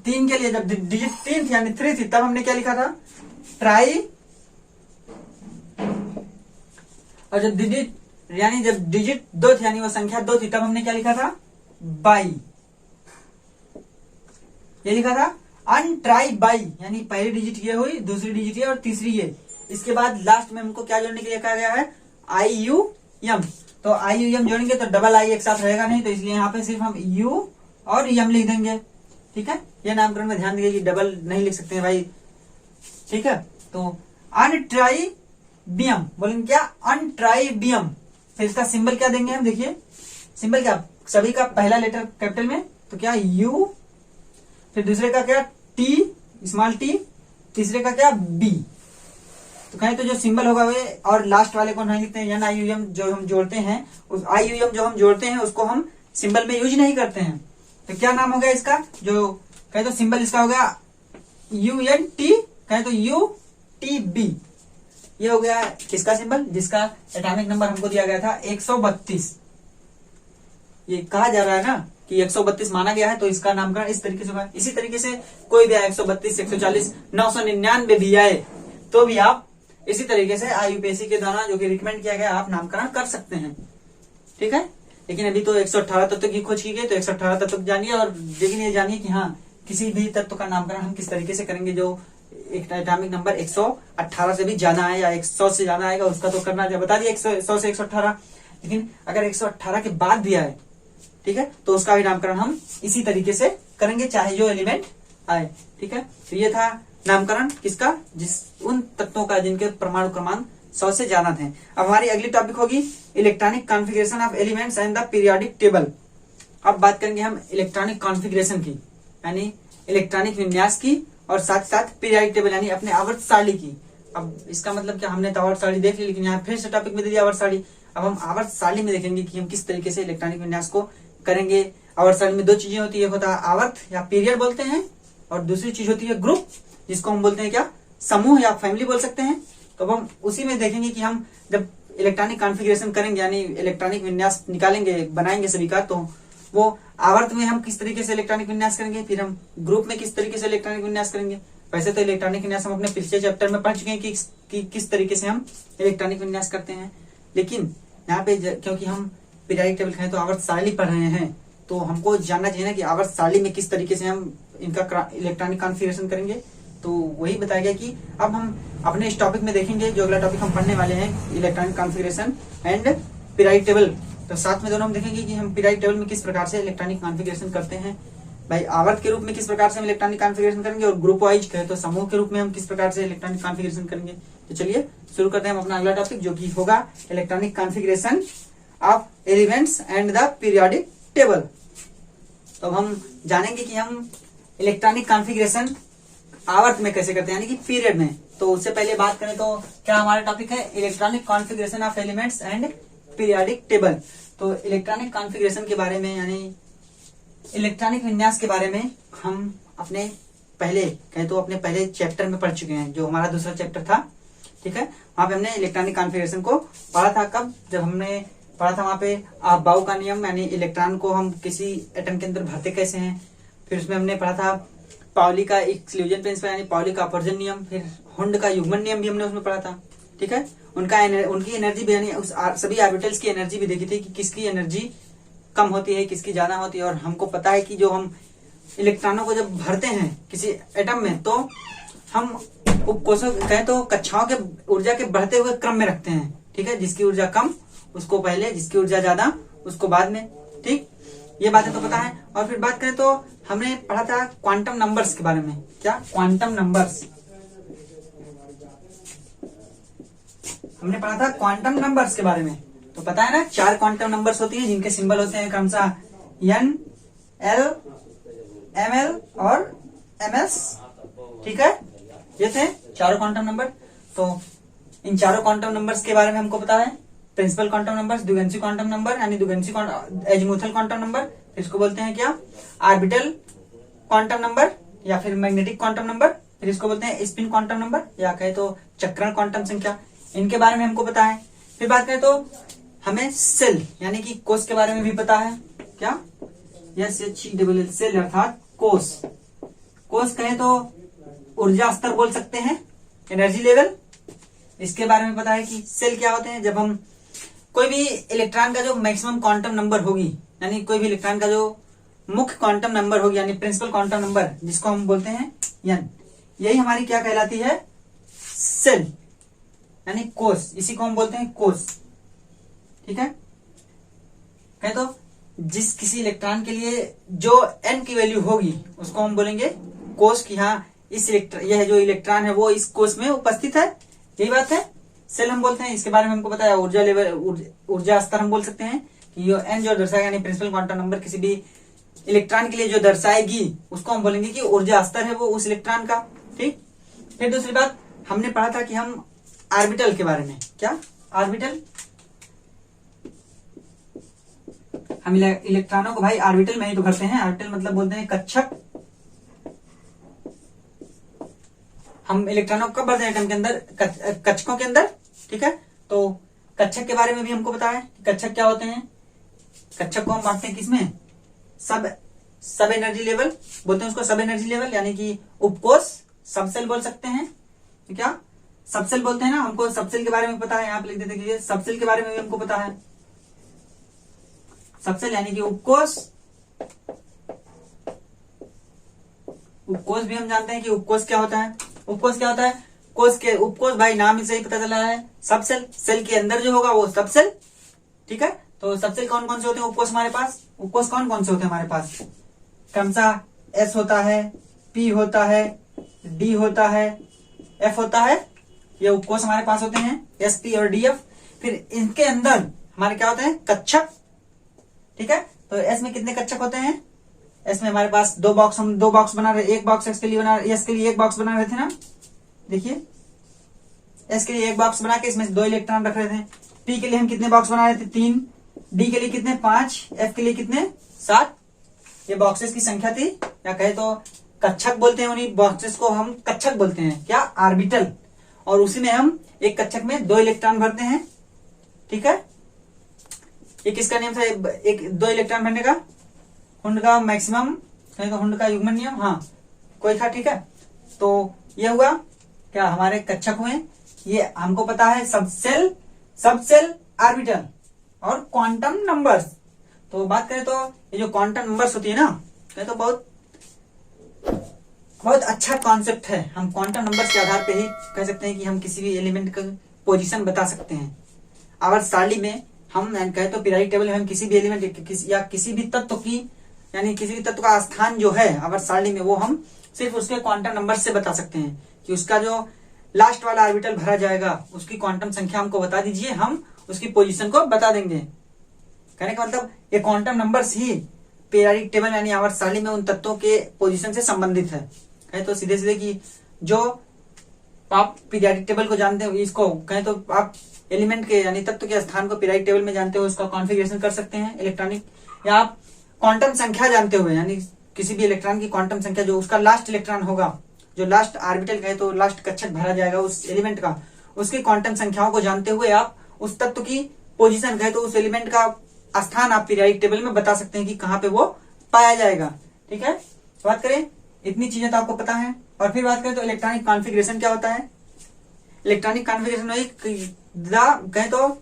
3 के लिए जब डिजिट 3 थी यानी 3 थी तब हमने क्या लिखा था ट्राई, और जब डिजिट 2 थी यानी वो संख्या 2 थी तब हमने क्या लिखा था बाई। ये लिखा था अनट्राई बाई यानी पहली डिजिट ये हुई, दूसरी डिजिट ये और तीसरी ये। इसके बाद लास्ट में हमको क्या जोड़ने के लिए कहा गया है IUM। तो IUM जोड़ेंगे तो डबल आई एक साथ रहेगा नहीं, तो इसलिए यहाँ पे सिर्फ हम यू और यम लिख देंगे। ठीक है, ये नामकरण में ध्यान दीजिए कि डबल नहीं लिख सकते हैं भाई। ठीक है, तो अनट्राइबियम बोलेंगे क्या अनट्राइबियम। फिर इसका सिंबल क्या देंगे हम, देखिए सिंबल क्या, सभी का पहला लेटर कैपिटल में तो क्या यू, फिर दूसरे का क्या टी स्मॉल टी, तीसरे का क्या बी। तो कहें तो जो सिंबल होगा वे, और लास्ट वाले को नहीं लिखते हैं NIUM जो हम जोड़ते हैं, उस IUM जो हम जोड़ते हैं उसको हम सिंबल में यूज नहीं करते हैं। तो क्या नाम हो गया इसका, जो कहें तो सिंबल इसका हो गया UNT, कहें तो UTB। ये हो गया किसका सिंबल, जिसका एटॉमिक नंबर हमको दिया गया था 132। ये कहा जा रहा है ना कि 132 माना गया है, तो इसका नामकरण इस तरीके से होगा। इसी तरीके से कोई भी आए 132, 140, 999 भी आए तो भी आप इसी तरीके से IUPAC के द्वारा जो कि रिकमेंड किया गया आप नामकरण कर सकते हैं। ठीक है, लेकिन अभी तो 118 तत्व की खोज की गई, तो 118 तत्व जानिए, और लेकिन ये जानिए कि हाँ किसी भी तत्व का नामकरण हम किस तरीके से करेंगे जो एक एटॉमिक नंबर 118 से भी ज्यादा है या 100 से ज्यादा आएगा उसका तो करना बता दिया 100 से 118। लेकिन अगर 118 के बाद भी आए, ठीक है, तो उसका भी नामकरण हम इसी तरीके से करेंगे चाहे जो एलिमेंट आए। ठीक है, तो ये था नामकरण किसका, उन तत्वों का जिनके परमाणु क्रमांक 100 से ज्यादा थे। अब हमारी अगली टॉपिक होगी electronic configuration of elements and the periodic table. अब बात करेंगे हम इलेक्ट्रॉनिक कॉन्फ़िगरेशन की, यानी इलेक्ट्रॉनिक विन्यास की, और साथ साथ पीरियोडिक टेबल यानी अपने आवर्त सारणी की। अब इसका मतलब क्या, हमने तो आवर्त सारणी देख ली, लेकिन यहाँ फिर से टॉपिक में दे दिया आवर्त सारणी। अब हम आवर्त सारणी में देखेंगे कि हम किस तरीके से इलेक्ट्रॉनिक विन्यास को करेंगे। आवर्त सारणी में 2 चीजें होती है, एक होता है आवर्त या पीरियड बोलते हैं, और दूसरी चीज होती है ग्रुप, जिसको हम बोलते हैं क्या समूह या फैमिली बोल सकते हैं। तो हम उसी में देखेंगे कि हम जब इलेक्ट्रॉनिक कॉन्फ़िगरेशन करेंगे यानी इलेक्ट्रॉनिक विन्यास निकालेंगे, बनाएंगे सभी का, तो वो आवर्त में हम किस तरीके से इलेक्ट्रॉनिक विन्यास करेंगे, फिर हम ग्रुप में किस तरीके से इलेक्ट्रॉनिक विन्यास करेंगे। वैसे तो इलेक्ट्रॉनिक विन्यास हम अपने पिछले चैप्टर में पढ़ चुके हैं कि किस तरीके से हम इलेक्ट्रॉनिक विन्यास करते हैं, लेकिन यहाँ पे क्योंकि हम पीरियोडिक टेबल कहें तो आवर्त सारणी पढ़ रहे हैं, तो हमको जानना चाहिए ना कि आवर्त सारणी में किस तरीके से हम इनका इलेक्ट्रॉनिक कॉन्फ़िगरेशन करेंगे। तो वही बताया गया कि अब हम अपने इस टॉपिक में देखेंगे, जो अगला टॉपिक हम पढ़ने वाले हैं electronic configuration and periodic table. तो साथ में दोनों हम देखेंगे कि हम पीरियोडिक टेबल में किस प्रकार से इलेक्ट्रॉनिक कॉन्फ़िगरेशन करते हैं, भाई आवर्त के रूप में किस प्रकार से हम इलेक्ट्रॉनिक कॉन्फ़िगरेशन करेंगे, और ग्रुप वाइज कहे तो समूह के रूप में हम किस प्रकार से इलेक्ट्रॉनिक कॉन्फ़िगरेशन करेंगे। तो चलिए शुरू करते हैं हम अपना अगला टॉपिक, जो कि होगा electronic configuration of elements and the periodic table. तो हम जानेंगे कि हम इलेक्ट्रॉनिक कॉन्फ़िगरेशन आवर्त में कैसे करते हैं, यानी कि पीरियड में। तो उससे पहले बात करें तो क्या हमारा टॉपिक है electronic configuration of elements and periodic table. तो इलेक्ट्रॉनिक कॉन्फ़िगरेशन के बारे में यानी इलेक्ट्रॉनिक विन्यास के बारे में हम अपने पहले चैप्टर में पढ़ चुके हैं, जो हमारा दूसरा चैप्टर था। ठीक है, वहां पे हमने इलेक्ट्रॉनिक कॉन्फ़िगरेशन को पढ़ा था। कब, जब हमने पढ़ा था वहां पे अफबाउ का नियम, यानी इलेक्ट्रॉन को हम किसी एटम के अंदर भरते कैसे हैं। फिर उसमें हमने पढ़ा था पाउली का एक्सक्लूजन प्रिंसिपल यानी पाउली का अपवर्जन नियम, फिर हुंड का युग्मन नियम भी हमने उसमें पढ़ा था। ठीक है, उनकी एनर्जी भी यानी उस सभी ऑर्बिटल्स की एनर्जी भी देखी थी कि किसकी एनर्जी कम होती है, किसकी ज्यादा होती है। और हमको पता है कि जो हम इलेक्ट्रॉनों को जब भरते हैं किसी एटम में, तो हम उपकोषों कहें तो कक्षाओं के ऊर्जा के बढ़ते हुए क्रम में रखते हैं। ठीक है, जिसकी ऊर्जा कम उसको पहले, जिसकी ऊर्जा ज्यादा उसको बाद में। ठीक, ये बातें तो पता है। और फिर बात करें तो हमने पढ़ा था क्वांटम नंबर्स के बारे में। क्या क्वांटम नंबर्स, हमने पढ़ा था क्वांटम नंबर्स के बारे में। तो पता है ना 4 क्वांटम नंबर्स होती हैं जिनके सिंबल होते हैं कौन सा, N, L, ML और MS। ठीक है, ये थे 4 क्वांटम नंबर। तो इन 4 क्वांटम नंबर्स के बारे में हमको पता है प्रिंसिपल क्वांटम नंबर्स, द्विगंशी क्वांटम नंबर यानी द्विगंशी एजीमुथल क्वांटम नंबर, इसको बोलते हैं क्या ऑर्बिटल क्वांटम नंबर या फिर मैग्नेटिक क्वांटम नंबर, फिर इसको बोलते हैं स्पिन क्वांटम नंबर या कहे तो चक्रण क्वांटम संख्या। इनके बारे में हमको पता है। फिर बात करें तो हमें सेल यानी कि कोष के बारे में भी पता है। क्या, SHELL सेल अर्थात कोष। कोष कहें तो ऊर्जा स्तर बोल सकते हैं, एनर्जी लेवल। इसके बारे में पता है कि सेल क्या होते हैं। जब हम कोई भी इलेक्ट्रॉन का जो मैक्सिमम क्वांटम नंबर होगी, यानी कोई भी इलेक्ट्रॉन का जो मुख्य क्वांटम नंबर होगी, यानी प्रिंसिपल क्वांटम नंबर, जिसको हम बोलते हैं n, यही हमारी क्या कहलाती है, सेल यानी कोष। इसी को हम बोलते हैं कोष। ठीक है, कहें तो जिस किसी इलेक्ट्रॉन के लिए जो n की वैल्यू होगी उसको हम बोलेंगे कोष की। हाँ, यह जो इलेक्ट्रॉन है वो इस कोष में उपस्थित है, यही बात है, सेल हम बोलते हैं। इसके बारे में हमको पता है, ऊर्जा लेवल, ऊर्जा स्तर हम बोल सकते हैं कि जो n जो दर्शाएगा, यानी प्रिंसिपल क्वांटम नंबर किसी भी इलेक्ट्रॉन के लिए जो दर्शाएगी उसको हम बोलेंगे कि ऊर्जा स्तर है वो उस इलेक्ट्रॉन का। ठीक, फिर दूसरी बात हमने पढ़ा था कि हम ऑर्बिटल के बारे में, क्या ऑर्बिटल, हम इलेक्ट्रॉनों को भाई ऑर्बिटल में ही तो करते हैं। ऑर्बिटल मतलब बोलते हैं कक्षक। हम इलेक्ट्रॉनों को कब भरते हैं एटम के अंदर, कक्षकों के अंदर। ठीक है, तो कक्षक के बारे में भी हमको पता है कि कक्षक क्या होते हैं। कक्षक को हम बांटते हैं किसमें, सब एनर्जी लेवल बोलते हैं उसको, सब एनर्जी लेवल, यानी कि उपकोष, सबसेल बोल सकते हैं। क्या सबसेल बोलते हैं ना, हमको सबसेल के बारे में पता है, यहाँ पे लिख देते हैं, सबसेल के बारे में भी हमको पता है। सबसेल यानी कि उपकोष। उपकोष भी हम जानते हैं कि उपकोष क्या होता है। उपकोष क्या होता है, कोष के उपकोष, भाई नाम से ही पता चला है, सबसेल, सेल के अंदर जो होगा वो सबसेल। ठीक है, तो सबसेल कौन कौन से होते हैं उपकोष हमारे पास, उपकोष कौन कौन से होते हैं हमारे पास, क्रमशः S होता है, P होता है, D होता है, F होता है, ये उपकोष हमारे पास होते हैं, S, P और DF। फिर इनके अंदर हमारे क्या होते हैं, कक्षक। ठीक है, तो S में कितने कक्षक होते हैं, S में हमारे पास हम दो बॉक्स बना रहे, एक बॉक्स S के लिए एक बॉक्स बना रहे थे ना, देखिए S के लिए एक बॉक्स बना के इसमें 2 इलेक्ट्रॉन रख रहे थे। P के लिए हम कितने बॉक्स बना रहे थे, 3। D के लिए कितने, 5। F के लिए कितने, 7। ये बॉक्सेस की संख्या थी, या कहे तो कक्षक बोलते हैं उन्हीं बॉक्सेस को, हम कक्षक बोलते हैं, क्या ऑर्बिटल। और उसी में हम एक कक्षक में 2 इलेक्ट्रॉन भरते हैं। ठीक है, ये किसका नियम था, एक 2 इलेक्ट्रॉन भरने का, हुंड का मैक्सिमम, कहें तो हुंड का युग्मन नियम, हाँ कोई था। ठीक है, तो ये हुआ क्या, हमारे कक्षक हुए, ये हमको पता है सबसेल, ऑर्बिटल और क्वांटम नंबर्स। तो बात करें तो ये जो क्वांटम नंबर्स होती है ना, कहें तो बहुत अच्छा कॉन्सेप्ट है। हम क्वांटम नंबर्स के आधार पे ही कह सकते हैं कि हम किसी भी एलिमेंट का पोजीशन बता सकते हैं। आवर्त सारणी में हम कहे तो पीरियोडिक टेबल में हम किसी भी एलिमेंट या किसी भी तत्व की, यानी किसी भी तत्व का स्थान जो है आवर्त सारणी में, वो हम सिर्फ उसके क्वांटम नंबर से बता सकते हैं कि उसका जो लास्ट वाला ऑर्बिटल भरा जाएगा उसकी क्वांटम संख्या हमको बता दीजिए, हम उसकी पोजीशन को बता देंगे। कहने का मतलब ये क्वांटम नंबर्स ही पीरियोडिक टेबल यानी आवर्त सारणी में उन तत्वों के पोजीशन से संबंधित है। कहे तो सीधे सीधे कि जो आप पीरियोडिक टेबल को जानते हो, इसको कहें तो आप एलिमेंट के यानी तत्व के स्थान को पीरियोडिक टेबल में जानते हो, उसका कॉन्फ़िगरेशन कर सकते हैं इलेक्ट्रॉनिक, या आप क्वांटम संख्या जानते हुए, यानी किसी भी इलेक्ट्रॉन की क्वांटम संख्या, जो उसका लास्ट इलेक्ट्रॉन होगा, जो लास्ट ऑर्बिटल कहे तो लास्ट कक्षक भरा जाएगा उस एलिमेंट का, उसकी क्वांटम संख्याओं को जानते हुए आप उस तत्व की पोजीशन कहे तो उस एलिमेंट का स्थान आप पीरियोडिक टेबल में बता सकते हैं कि कहाँ पे वो पाया जाएगा। ठीक है, बात करें, इतनी चीजें तो आपको पता है। और फिर बात करें तो इलेक्ट्रॉनिक कॉन्फ़िगरेशन क्या होता है। इलेक्ट्रॉनिक कॉन्फ़िगरेशन कहे तो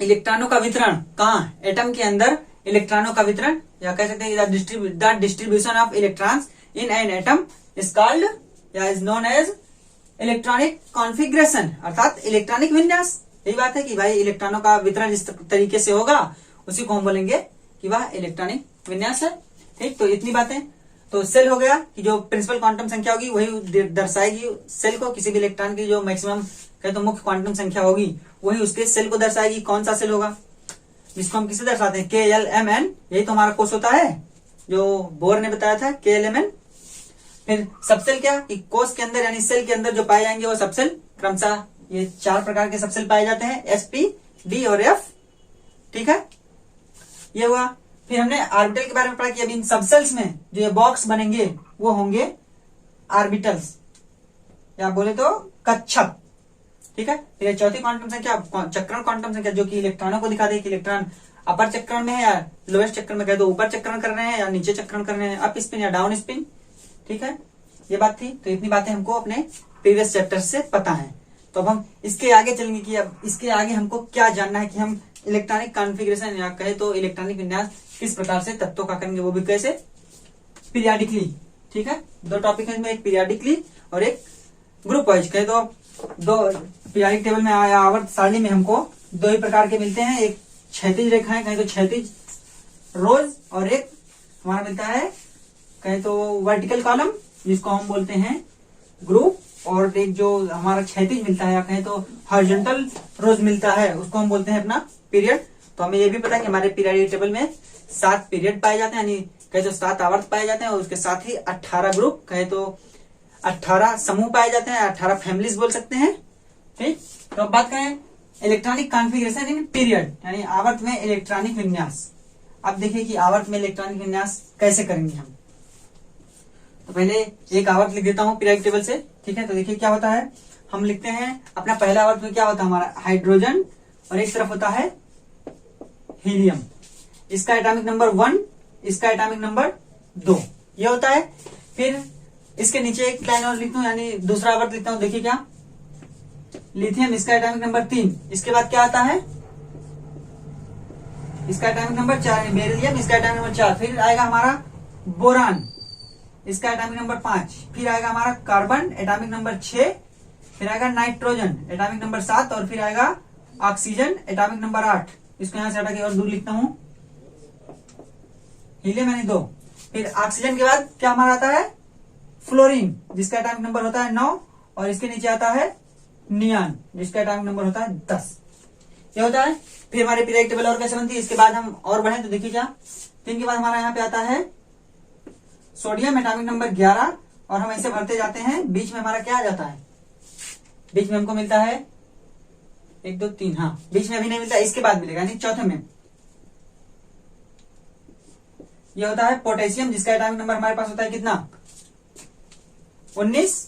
इलेक्ट्रॉनों का वितरण कहाँ, एटम के अंदर इलेक्ट्रॉनों का वितरण, या कह सकते हैं the distribution of electrons in an atom is called या is known as electronic configuration, अर्थात इलेक्ट्रॉनिक विन्यास। यही बात है कि भाई इलेक्ट्रॉनों का वितरण जिस तरीके से होगा उसी को हम बोलेंगे कि वह इलेक्ट्रॉनिक विन्यास है। ठीक, तो इतनी बातें। तो सेल हो गया कि जो प्रिंसिपल क्वांटम संख्या होगी वही दर्शाएगी सेल को, किसी भी इलेक्ट्रॉन की जो मैक्सिमम कहे तो मुख्य क्वांटम संख्या होगी वही उसके सेल को दर्शाएगी। कौन सा सेल होगा, जिसको हम किसे दर्शाते हैं, KLMN, यही तो हमारा कोष होता है जो बोर ने बताया था, KLMN। फिर सबसेल क्या, कि कोष के अंदर यानी सेल के अंदर जो पाए जाएंगे वो सबसेल, क्रमशः ये 4 प्रकार के सबसेल पाए जाते हैं, SP, D और F। ठीक है, ये हुआ। फिर हमने ऑर्बिटल के बारे में पढ़ा कि अब इन सबसेल्स में जो ये बॉक्स बनेंगे वो होंगे ऑर्बिटल्स, या बोले तो कक्षक। ठीक है, फिर चौथी क्वांटम संख्या चक्रण क्वांटम संख्या, जो कि इलेक्ट्रॉनों को दिखा दे कि इलेक्ट्रॉन अपर चक्रण में है या लोएस्ट चक्रण में, कहे तो ऊपर चक्रण कर रहे हैं या नीचे चक्रण कर रहे हैं, अप स्पिन या डाउन स्पिन। ठीक है, ये बात थी। तो इतनी बातें हमको अपने प्रीवियस चैप्टर से पता है। तो अब हम इसके आगे चलेंगे कि अब इसके आगे हमको क्या जानना है कि हम इलेक्ट्रॉनिक कॉन्फ़िगरेशन या कहे तो इलेक्ट्रॉनिक विन्यास किस प्रकार से तत्वों का करेंगे, वो भी कैसे, पीरियाडिकली। ठीक है, दो टॉपिक है इसमें, एक पीरियाडिकली और एक ग्रुप वाइज। कहे तो दो पीरियाडिक टेबल में आया आवर्त सारणी में हमको दो ही प्रकार के मिलते हैं, एक क्षैतिज रेखाएं कहे तो क्षैतिज रोज, और एक हमारा मिलता है कहे तो वर्टिकल कॉलम जिसको हम बोलते हैं ग्रुप, और एक जो हमारा क्षैतिज मिलता है या कहे तो हॉरिजॉन्टल रोज मिलता है उसको हम बोलते हैं अपना पीरियड। तो हमें ये भी पता है कि हमारे पीरियडिक टेबल में 7 पीरियड पाए जाते हैं, यानी कहे तो 7 आवर्त पाए जाते हैं, और उसके साथ ही 18 ग्रुप कहे तो 18 समूह पाए जाते हैं, 18 फैमिलीज बोल सकते हैं। ठीक, तो अब बात करें इलेक्ट्रॉनिक कॉन्फ़िगरेशन इन पीरियड, यानी आवर्त में इलेक्ट्रॉनिक विन्यास। अब देखिए कि आवर्त में इलेक्ट्रॉनिक विन्यास कैसे करेंगे हम। तो पहले एक आवर्त लिख देता हूं पीरियडिक टेबल से। ठीक है, तो देखिए क्या होता है, हम लिखते हैं अपना पहला आवर्त में क्या होता है हमारा हाइड्रोजन, और एक तरफ होता है हीलियम। इसका एटॉमिक नंबर 1, इसका एटॉमिक नंबर 2, ये होता है। फिर इसके नीचे एक लाइन और लिखता हूं, यानी दूसरा आवर्त लिखता हूं। देखिए क्या, लिथियम, इसका एटॉमिक नंबर 3। इसके बाद क्या आता है, इसका एटॉमिक नंबर 4, बेरिलियम, इसका एटॉमिक नंबर 4। फिर आएगा हमारा बोरान, इसका एटॉमिक नंबर 5। फिर आएगा हमारा कार्बन, एटॉमिक नंबर 6। फिर आएगा नाइट्रोजन, एटॉमिक नंबर 7, और फिर आएगा ऑक्सीजन, एटॉमिक नंबर 8। इसको यहां से हटा के और दूर लिखता हूं, हीलियम यानी 2। फिर ऑक्सीजन के बाद क्या हमारा आता है फ्लोरीन, जिसका एटॉमिक नंबर होता है 9, और इसके नीचे आता है नियान, जिसका एटॉमिक नंबर होता है 10। ये होता है। फिर हमारे पीरियडिक टेबल और कैसे बनती है, इसके बाद हम और बढ़े तो देखिए क्या, 3 के बाद हमारा यहाँ पे आता है सोडियम, एटॉमिक नंबर 11, और हम ऐसे भरते जाते हैं। बीच में हमारा क्या आ जाता है, बीच में हमको मिलता है 1 2 3, हाँ बीच में अभी नहीं मिलता, इसके बाद मिलेगा, यानी चौथे में ये होता है पोटेशियम, जिसका एटॉमिक नंबर हमारे पास होता है कितना, 19।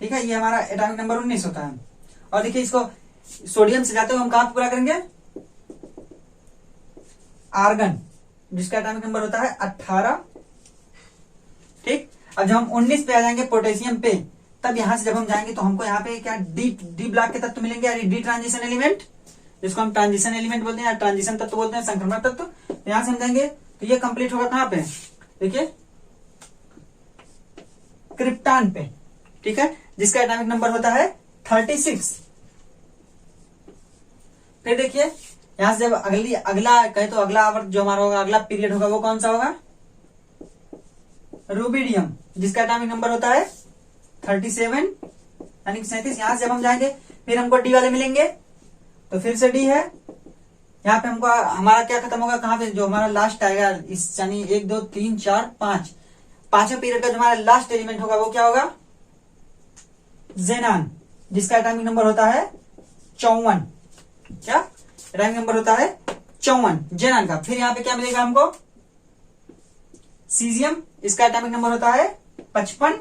ठीक है, ये हमारा एटॉमिक नंबर 19 होता है। और देखिए इसको सोडियम से जाते हुए हम कहां पूरा करेंगे, आर्गन, जिसका एटॉमिक नंबर होता है 18। ठीक, अब जब हम 19 पे आ जाएंगे पोटेशियम पे, तब यहां से जब हम जाएंगे तो हमको यहाँ पे क्या डी ब्लॉक के तत्व मिलेंगे, यानी डी ट्रांजिशन एलिमेंट, जिसको हम ट्रांजिशन एलिमेंट बोलते हैं, ट्रांजिशन तत्व बोलते हैं, संक्रमण तत्व। तो यहां से हम जाएंगे तो ये कंप्लीट होगा कहां पे, देखिए क्रिप्टॉन पे। ठीक है, जिसका एटॉमिक नंबर होता है 36। फिर देखिए यहां से जब अगला कहे तो अगला आवर्त जो हमारा होगा, अगला पीरियड होगा, वो कौन सा होगा, रूबिडियम, जिसका एटॉमिक नंबर होता है 37 यानी 37। यहां से जब हम जाएंगे फिर हमको डी वाले मिलेंगे, तो फिर से डी है। यहाँ पे हमको हमारा क्या खत्म होगा, कहां पे, जो हमारा लास्ट आएगा इस, यानी 1 2 3 4 5, पांचवें पीरियड का जो हमारा लास्ट एलिमेंट होगा वो क्या होगा, जेनान, जिसका एटॉमिक नंबर होता है 54। क्या एटॉमिक नंबर होता है 54 जेनान का। फिर यहाँ पे क्या मिलेगा हमको, सीजियम, इसका एटॉमिक नंबर होता है 55।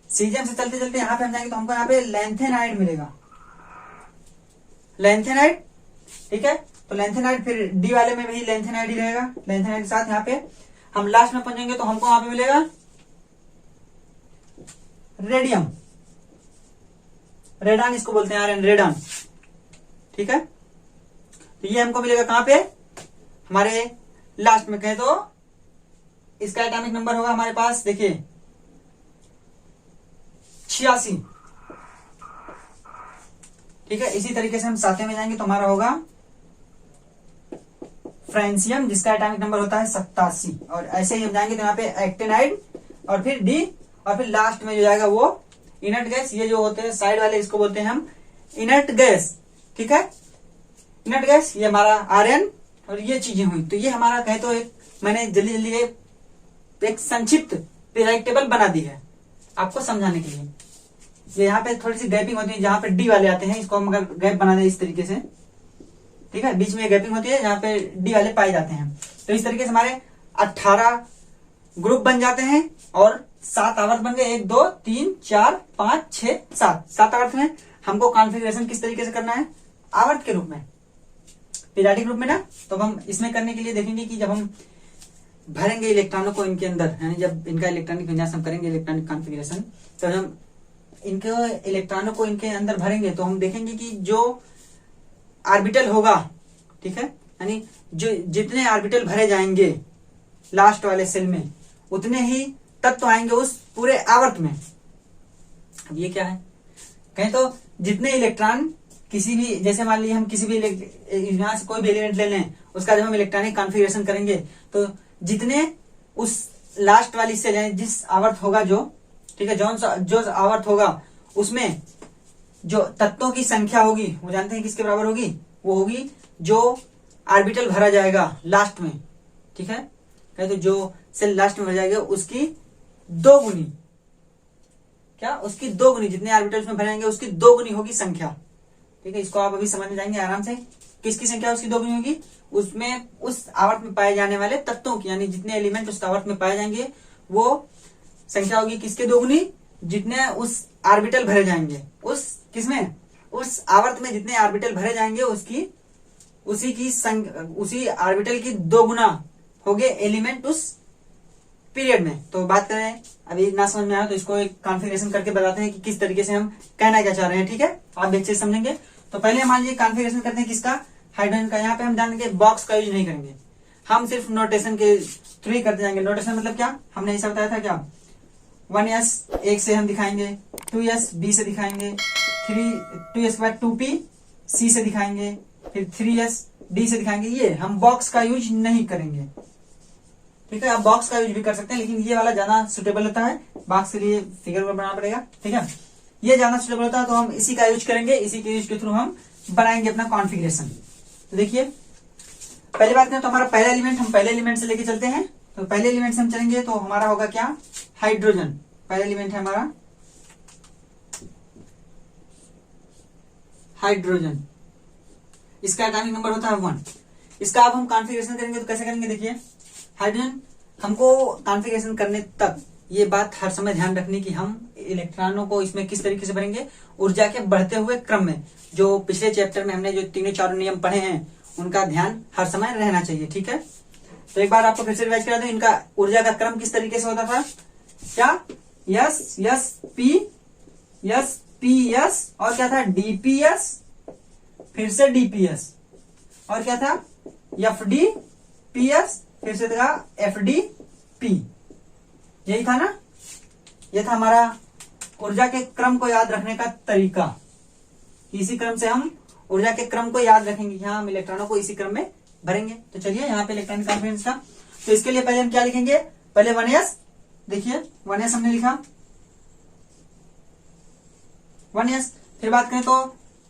सीजियम से चलते चलते यहाँ पे हम जाएंगे तो हमको यहाँ पे लैंथेनाइड मिलेगा, लैंथेनाइड। ठीक है, तो लैंथेनाइड, फिर डी वाले में भी लैंथेनाइड ही रहेगा। लैंथेनाइड के साथ यहाँ पे हम लास्ट में पहुंचेंगे तो हमको वहां पे मिलेगा रेडियम, रेडान इसको बोलते हैं, आर्यन रेडान। ठीक है, तो ये हमको मिलेगा कहां पे, हमारे लास्ट में कहे तो इसका एटॉमिक नंबर होगा हमारे पास, देखिए 86। ठीक है, इसी तरीके से हम सातवें में जाएंगे तो हमारा होगा फ्रेंसियम, जिसका एटॉमिक नंबर होता है 87। और ऐसे ही हम जाएंगे तो यहाँ पे एक्टेनाइड, और फिर डी, और फिर लास्ट में जो जाएगा वो इनर्ट गैस। ये जो होते हैं साइड वाले, इसको बोलते हैं हम इनर्ट गैस। ठीक है, इनर्ट गैस, ये हमारा आर्यन, और ये चीजें हुई। तो ये हमारा कहे तो एक मैंने जल्दी जल्दी एक संक्षिप्त पीरियडिक टेबल बना दी है आपको समझाने के लिए। ये यहाँ पे थोड़ी सी गैपिंग होती है, जहां पे डी वाले आते हैं, इसको हम अगर गैप बना दें इस तरीके से, ठीक है, बीच में गैपिंग होती है जहां पे डी वाले पाए जाते हैं। तो इस तरीके से हमारे 18 ग्रुप बन जाते हैं, और 7 आवर्त बन गए, 1 2 3 4 5 6 7 आवर्त में हमको कॉन्फ़िगरेशन किस तरीके से करना है आवर्त के रूप में, पीरियाडिक रूप में ना। तो अब हम इसमें करने के लिए देखेंगे कि जब हम भरेंगे इलेक्ट्रॉनों को इनके अंदर, यानी जब इनका इलेक्ट्रॉनिक विन्यास हम करेंगे, इलेक्ट्रॉनिक कॉन्फ़िगरेशन, तो हम इनके इलेक्ट्रॉनों को इनके अंदर भरेंगे तो हम देखेंगे कि जो ऑर्बिटल होगा, ठीक है, यानी जो जितने ऑर्बिटल भरे जाएंगे लास्ट वाले सेल में, उतने ही तत्व आएंगे उस पूरे आवर्त में। अब ये क्या है, कहें तो जितने इलेक्ट्रॉन किसी भी, जैसे मान लीजिए हम किसी भी यहां से कोई भी एलिमेंट ले लें, उसका जब हम इलेक्ट्रॉनिक कॉन्फ़िगरेशन करेंगे तो जितने उस लास्ट वाली सेल यानी जिस आवर्त होगा जो, ठीक है, जो आवर्त होगा उसमें जो तत्वों की संख्या होगी वो जानते हैं किसके बराबर होगी, वो होगी जो ऑर्बिटल भरा जाएगा लास्ट में, ठीक है। कहे तो जो सेल लास्ट में भर जाएगा उसकी 2 गुनी, क्या, उसकी 2 गुनी, जितने ऑर्बिटल्स में भरे जाएंगे उसकी 2 गुनी होगी संख्या, ठीक है। इसको आप अभी समझ जाएंगे आराम से, किसकी संख्या उसकी 2 गुनी होगी, उसमें उस आवर्त में पाए जाने वाले तत्वों की, यानी जितने एलिमेंट उस आवर्त में पाए जाएंगे वो संख्या होगी किसके 2 गुनी, जितने उस ऑर्बिटल भरे जाएंगे, उस किसमें, उस आवर्त में जितने ऑर्बिटल भरे जाएंगे उसकी उसी ऑर्बिटल की 2 गुना हो गए एलिमेंट उस पीरियड में। तो बात करें, अभी ना समझ में आया तो इसको एक कॉन्फ़िगरेशन करके बताते हैं कि किस तरीके से हम कहना क्या चाह रहे हैं, ठीक है, आप अच्छे से समझेंगे। तो पहले मान लीजिए कॉन्फ़िगरेशन करते हैं किसका, हाइड्रोजन का। यहाँ पे हम जानेंगे बॉक्स का यूज नहीं करेंगे, हम सिर्फ नोटेशन के थ्रू ही करते जाएंगे। नोटेशन मतलब क्या, हमने ऐसा बताया था क्या, 1s 1 से हम दिखाएंगे, 2s b से दिखाएंगे, 2s के बाद 2p c से दिखाएंगे, फिर 3s d से दिखाएंगे। ये हम बॉक्स का यूज नहीं करेंगे, ठीक है। आप बॉक्स का यूज भी कर सकते हैं, लेकिन ये वाला ज्यादा सुटेबल होता है, बॉक्स के लिए फिगर बनाना पड़ेगा, ठीक है, ये ज्यादा सुटेबल होता है, तो हम इसी का यूज करेंगे, इसी के यूज के थ्रू हम बनाएंगे अपना कॉन्फ़िगरेशन। तो देखिए पहली बात करें तो हमारा पहला एलिमेंट, हम पहले एलिमेंट से लेके चलते हैं। तो पहले एलिमेंट से हम चलेंगे तो हमारा होगा क्या, हाइड्रोजन। पहला एलिमेंट है हमारा हाइड्रोजन, इसका एटॉमिक नंबर होता है 1। इसका अब हम कॉन्फ़िगरेशन करेंगे तो कैसे करेंगे, देखिए हाइड्रोजन, हमको कॉन्फ़िगरेशन करने तक ये बात हर समय ध्यान रखनी कि हम इलेक्ट्रॉनों को इसमें किस तरीके से भरेंगे, ऊर्जा के बढ़ते हुए क्रम में। जो पिछले चैप्टर में हमने जो 3-4 नियम पढ़े हैं उनका ध्यान हर समय रहना चाहिए, ठीक है। तो एक बार आपको फिर से रिवाइज करा दूं, इनका ऊर्जा का क्रम किस तरीके से होता था, क्या, यस यस पी यस, और क्या था, डीपीएस, फिर से डीपीएस, और क्या था, एफ डी पी एस, फिर से था एफ डी पी, यही था ना। यह था हमारा ऊर्जा के क्रम को याद रखने का तरीका। इसी क्रम से हम ऊर्जा के क्रम को याद रखेंगे, यहाँ हम इलेक्ट्रॉनों को इसी क्रम में भरेंगे। तो चलिए यहाँ पे इलेक्ट्रॉनिक कॉन्फ़िगरेशन का, तो इसके लिए पहले हम क्या लिखेंगे, पहले 1s, देखिए 1s हमने लिखा 1s। फिर बात करें तो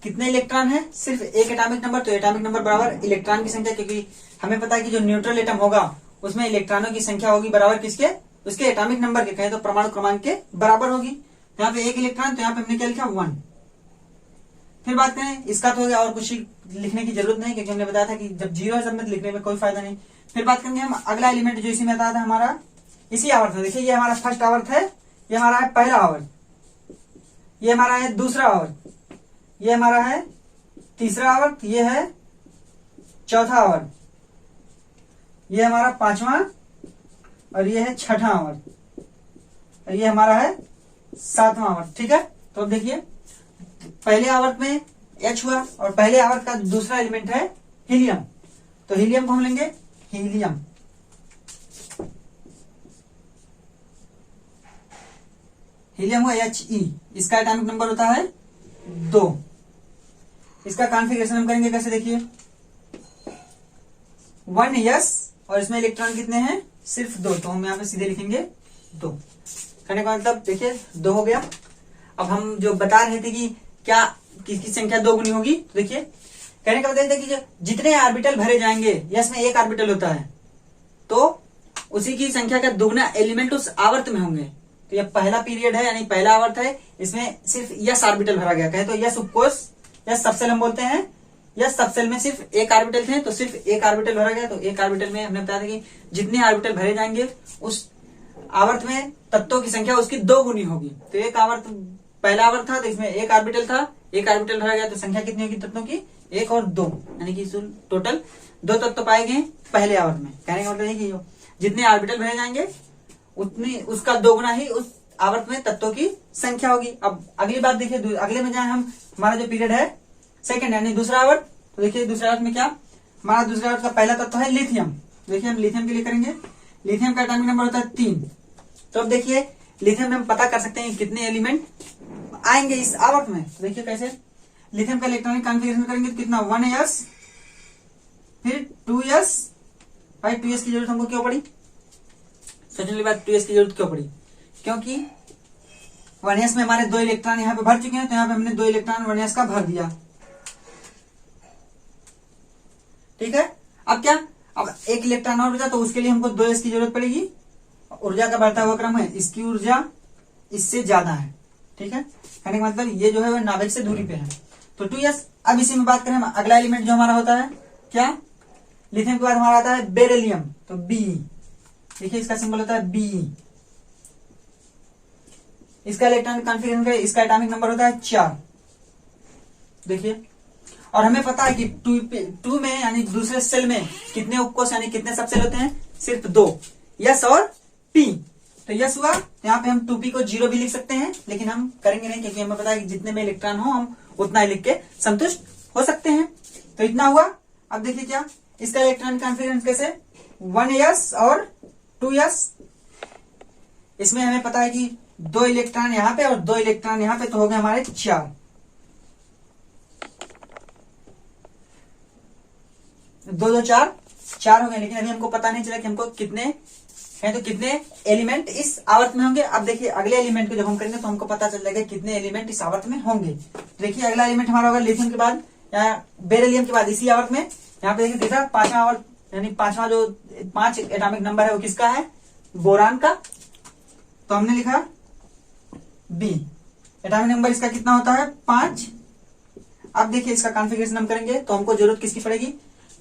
कितने इलेक्ट्रॉन है, सिर्फ एक एटॉमिक नंबर, तो एटॉमिक नंबर बराबर इलेक्ट्रॉन की संख्या, क्योंकि हमें पता है कि जो न्यूट्रल एटम होगा उसमें इलेक्ट्रॉनों की संख्या होगी बराबर किसके, उसके एटॉमिक नंबर के, कहें तो परमाणु क्रमांक के बराबर होगी। यहाँ पे 1 इलेक्ट्रॉन, तो यहाँ पे हमने क्या लिखा 1। फिर बात करें इसका, तो हो गया, और कुछ लिखने की जरूरत नहीं, क्योंकि हमने बताया था कि जब 0 है सब में लिखने में कोई फायदा नहीं। फिर बात करेंगे हम अगला एलिमेंट जो इसी में आता था हमारा, इसी आवर्त में, देखिए ये हमारा फर्स्ट आवर्त है, ये हमारा है पहला आवर्त, ये हमारा है दूसरा आवर्त, ये हमारा है तीसरा आवर्त, ये है चौथा आवर्त, ये हमारा 5वां, और ये है 6ठा आवर्त, और ये हमारा है 7वां आवर्त, ठीक है। तो अब देखिए पहले आवर्त में H हुआ, और पहले आवर्त का दूसरा एलिमेंट है हीलियम, तो हीलियम को हम लेंगे हीलियम, हीलियम हुआ He, इसका एटॉमिक नंबर होता है 2। इसका कॉन्फ़िगरेशन हम करेंगे कैसे, देखिए 1s, और इसमें इलेक्ट्रॉन कितने हैं, सिर्फ 2, तो हम यहाँ पे सीधे लिखेंगे 2। कहने का मतलब देखिए 2 हो गया। अब हम जो बता रहे थे कि क्या किसकी संख्या 2 गुनी होगी, तो देखिए कहने का मतलब कि जितने ऑर्बिटल भरे जाएंगे, यस में 1 ऑर्बिटल होता है, तो उसी की संख्या का दुगना एलिमेंट उस आवर्त में होंगे। तो यह पहला पीरियड है, यानी पहला आवर्त है, इसमें सिर्फ यस ऑर्बिटल भरा गया, कहे तो यस उपकोष, यस सबसेल हम बोलते हैं, यस सबसेल में सिर्फ 1 ऑर्बिटल थे, तो सिर्फ 1 ऑर्बिटल भरा गया। तो 1 ऑर्बिटल में हमने बताया था कि जितने ऑर्बिटल भरे जाएंगे उस आवर्त में तत्वों की संख्या उसकी 2 गुनी होगी। तो 1 आवर्त पहला आवर्त था तो इसमें एक ऑर्बिटल था, एक ऑर्बिटल रह गया तो संख्या कितनी होगी तत्वों की, 1 और 2, यानी कि टोटल 2 तत्व पाए गए पहले आवर्त में। कहने का मतलब है कि जितने ऑर्बिटल भरे जाएंगे उतनी उसका दोगुना ही उस आवर्त में तत्वों की संख्या होगी। अब अगली बात देखिए, अगले में जाए हम, हमारा जो पीरियड है सेकंड यानी दूसरा आवर्त, तो देखिए दूसरा आवर्त में क्या, हमारा दूसरा आवर्त का पहला तत्व है लिथियम। देखिए हम लिथियम के लिए करेंगे, लिथियम का एटॉमिक नंबर होता है 3। तो अब देखिए लिथियम में हम पता कर सकते हैं कितने एलिमेंट आएंगे इस आवर्त में। तो देखिए कैसे, लिथियम का इलेक्ट्रॉनिक कॉन्फ़िगरेशन करेंगे तो कितना 1s, फिर 2s। भाई 2s की जरूरत हमको क्यों पड़ी, सोचने वाली बात, 2s की जरूरत क्यों पड़ी, क्योंकि 1s में हमारे 2 इलेक्ट्रॉन यहाँ पे भर चुके हैं, तो यहाँ पे हमने 2 इलेक्ट्रॉन 1s का भर दिया। ठीक है, अब क्या, अब एक इलेक्ट्रॉन और बचा तो उसके लिए हमको 2s की जरूरत पड़ेगी। ऊर्जा का बढ़ता हुआ क्रम है, इसकी ऊर्जा इससे ज्यादा है। ठीक है, कहने का मतलब ये जो है वो नाभिक से दूरी पे है, तो 2s। अब इसी में बात करें, अगला एलिमेंट जो हमारा होता है क्या, लिथियम के बाद हमारा आता है बेरिलियम, तो बी। देखिए इसका सिंबल होता है बी। इसका इलेक्ट्रॉनिक कॉन्फ़िगरेशन का, इसका एटॉमिक नंबर होता है 4। देखिए, और हमें पता है कि 2 में यानी दूसरे सेल में कितने उपकोष यानी कितने सब सेल होते हैं, सिर्फ 2, यस और पी। तो यस हुआ, यहाँ पे हम 2p को 0 भी लिख सकते हैं, लेकिन हम करेंगे नहीं क्योंकि हमें पता है कि जितने में इलेक्ट्रॉन हो हम उतना ही लिख के संतुष्ट हो सकते हैं। तो इतना हुआ। अब देखिए क्या, इसका इलेक्ट्रॉनिक कॉन्फ़िगरेशन कैसे, 1s और 2s। इसमें हमें पता है कि 2 इलेक्ट्रॉन यहाँ पे और 2 इलेक्ट्रॉन यहाँ पे, तो हो गए हमारे 4। 2 2 4 हो गए, लेकिन अभी हमको पता नहीं चला कि हमको कितने हैं, तो कितने एलिमेंट इस आवर्त में होंगे। अब देखिए अगले एलिमेंट को जब हम करेंगे तो हमको पता चल जाएगा कितने एलिमेंट इस आवर्त में होंगे। देखिए अगला एलिमेंट हमारा होगा लिथियम के बाद या बेरिलियम के बाद इसी आवर्त में, यहाँ पे देखिए तीसरा 5वां आवर्त, यानी 5वां जो 5 एटॉमिक नंबर है वो किसका है, बोरान का। तो हमने लिखा बी, एटॉमिक नंबर इसका कितना होता है 5। अब देखिए इसका कॉन्फ़िगरेशन हम करेंगे तो हमको जरूरत किसकी पड़ेगी,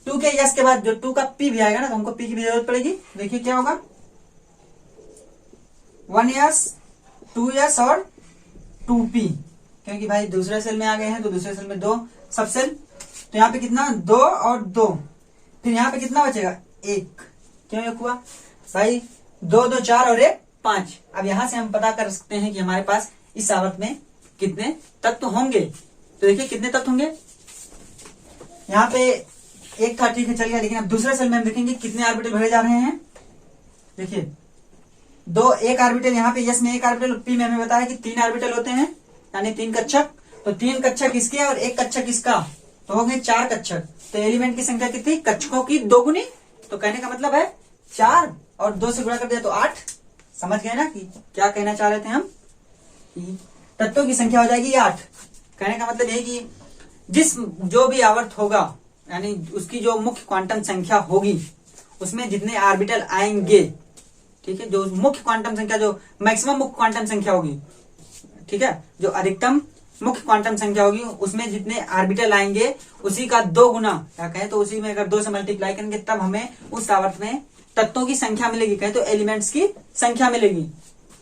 2 के यस के बाद जो 2 का पी भी आएगा ना, तो हमको पी की भी जरूरत पड़ेगी। देखिए क्या होगा, 1s 2s और 2p, क्योंकि भाई दूसरे सेल में आ गए हैं तो दूसरे सेल में 2 सब सेल, तो यहाँ पे कितना 2 और 2, फिर यहाँ पे कितना बचेगा 1। क्यों 1 हुआ भाई, 2 2 4 और 1 5। अब यहां से हम पता कर सकते हैं कि हमारे पास इस आवर्त में कितने तत्व होंगे। तो देखिए कितने तत्व होंगे, यहाँ पे एक था, ठीक है चल गया, लेकिन अब दूसरे सेल में हम देखेंगे कितने ऑर्बिटल भरे जा रहे हैं। देखिए एक ऑर्बिटल यहाँ पे यस में, एक ऑर्बिटल पी में हमें बताया कि 3 ऑर्बिटल होते हैं, यानी 3 कक्षक। तो 3 कक्षक इसके और 1 कक्षक इसका, तो हो गए 4 कक्षक। तो एलिमेंट की संख्या कितनी, कक्षकों की 2 गुनी। तो कहने का मतलब है 4 और 2 से गुणा कर दिया तो 8। समझ गए ना कि क्या कहना चाह रहे थे हम, कि तत्वों की संख्या हो जाएगी 8। कहने का मतलब यही कि जो भी आवर्त होगा यानी उसकी जो मुख्य क्वांटम संख्या होगी उसमें जितने ऑर्बिटल आएंगे, ठीक है, जो मुख्य क्वांटम संख्या, जो मैक्सिमम मुख्य क्वांटम संख्या होगी, ठीक है, जो अधिकतम मुख्य क्वांटम संख्या होगी उसमें जितने ऑर्बिटल आएंगे उसी का 2 गुना, क्या कहें तो उसी में अगर 2 से मल्टीप्लाई करेंगे तब हमें उस आवर्त में तत्वों की संख्या मिलेगी, कहें तो एलिमेंट्स की संख्या मिलेगी।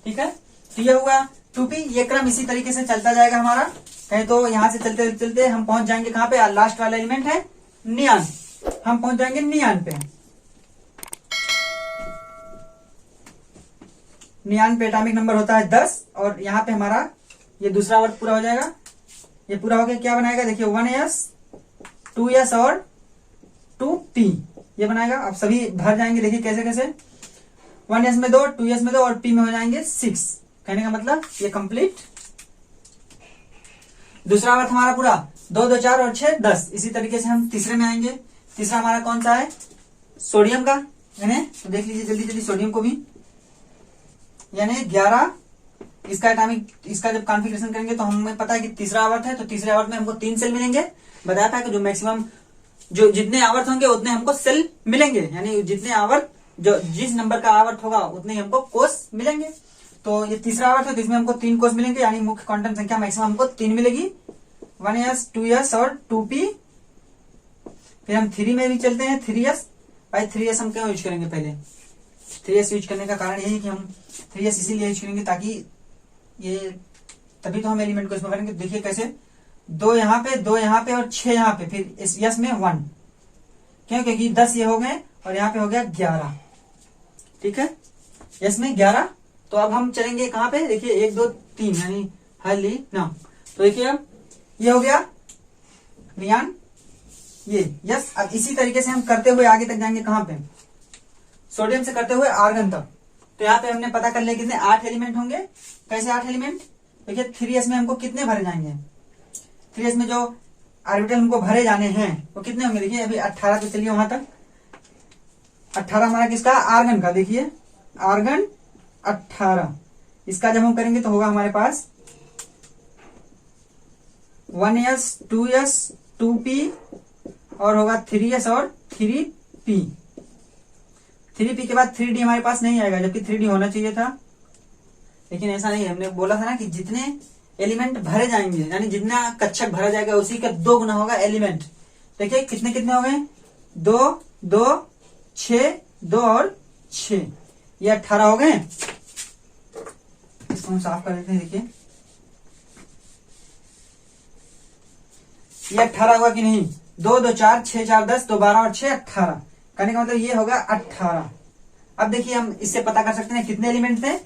ठीक है, तो ये हुआ 2p। ये क्रम इसी तरीके से चलता जाएगा हमारा, कहें तो यहां से चलते चलते हम पहुंच जाएंगे कहां पे, लास्ट वाला एलिमेंट है नियान, हम पहुंच जाएंगे नियान पे। नियान पे एटॉमिक नंबर होता है 10, और यहाँ पे हमारा ये दूसरा वर्ड पूरा हो जाएगा। ये पूरा हो गया, क्या बनाएगा देखिए 1s 2s और 2p ये बनाएगा। अब सभी भर जाएंगे, देखिए कैसे कैसे, 1s में 2, 2s में 2 और p में हो जाएंगे 6। कहने का मतलब ये कंप्लीट। दूसरा वर्ड हमारा पूरा 2 2 4 और 6 10। इसी तरीके से हम तीसरे में आएंगे। तीसरा हमारा कौन सा है, सोडियम का, यानी तो देख लीजिए जल्दी जल्दी सोडियम को भी, यानी 11। इसका एटॉमिक, इसका जब कॉन्फ़िगरेशन करेंगे तो हमें पता है कि तीसरा आवर्त है, तो तीसरे आवर्त में हमको 3 सेल मिलेंगे। बताया था कि जो मैक्सिमम जो जितने आवर्त होंगे उतने हमको सेल मिलेंगे, यानी जितने आवर्त, जो जिस नंबर का आवर्त होगा उतने ही हमको कोष मिलेंगे। तो ये तीसरा आवर्त है तो इसमें हमको 3 कोष मिलेंगे, यानी मुख्य क्वांटम संख्या मैक्सिमम हमको 3 मिलेगी, 1s 2s और 2p। फिर हम 3 में भी चलते हैं, 3s। भाई 3s हम क्यों यूज करेंगे, पहले 3s यूज करने का कारण यही कि हम 3s इसीलिए यूज करेंगे ताकि ये तभी तो हम एलिमेंट को इसमें भरेंगे। देखिए कैसे, 2 यहाँ पे, 2 यहाँ पे और 6 यहाँ पे, फिर इस यस में 1, क्यों? क्योंकि 10 ये हो गए और यहाँ पे हो गया 11। ठीक है, यस में 11। तो अब हम चलेंगे कहाँ पे, देखिए 1 2 3 यानी हली ना। तो देखिए अब ये हो गया रियान, ये यस। अब इसी तरीके से हम करते हुए आगे तक जाएंगे, कहाँ पे, सोडियम से करते हुए आर्गन तक। तो यहाँ पे हमने पता कर लिया कितने 8 एलिमेंट होंगे। कैसे 8 एलिमेंट, देखिए 3s में हमको कितने भरे जाएंगे, 3s में जो ऑर्बिटल हमको भरे जाने हैं वो कितने होंगे, देखिए अभी 18। तो चलिए वहां तक, 18 हमारा किसका, आर्गन का। देखिए आर्गन 18, इसका जब हम करेंगे तो होगा हमारे पास 1s 2s 2p और होगा 3s और 3p। 3p के बाद 3d हमारे पास नहीं आएगा, जबकि 3d होना चाहिए था, लेकिन ऐसा नहीं है। हमने बोला था ना कि जितने एलिमेंट भरे जाएंगे यानी जितना कक्षक भरा जाएगा उसी का 2 गुना होगा एलिमेंट। देखिए कितने कितने हो गए, 2 2 6, 2 और 6, ये 18 हो गए। इसको हम साफ कर देते हैं। देखिए ये 18 हुआ कि नहीं, 2 2 4 6 4 10, 2 12 और 6 18, करने का मतलब ये होगा 18। अब देखिए हम इससे पता कर सकते हैं कितने एलिमेंट थे,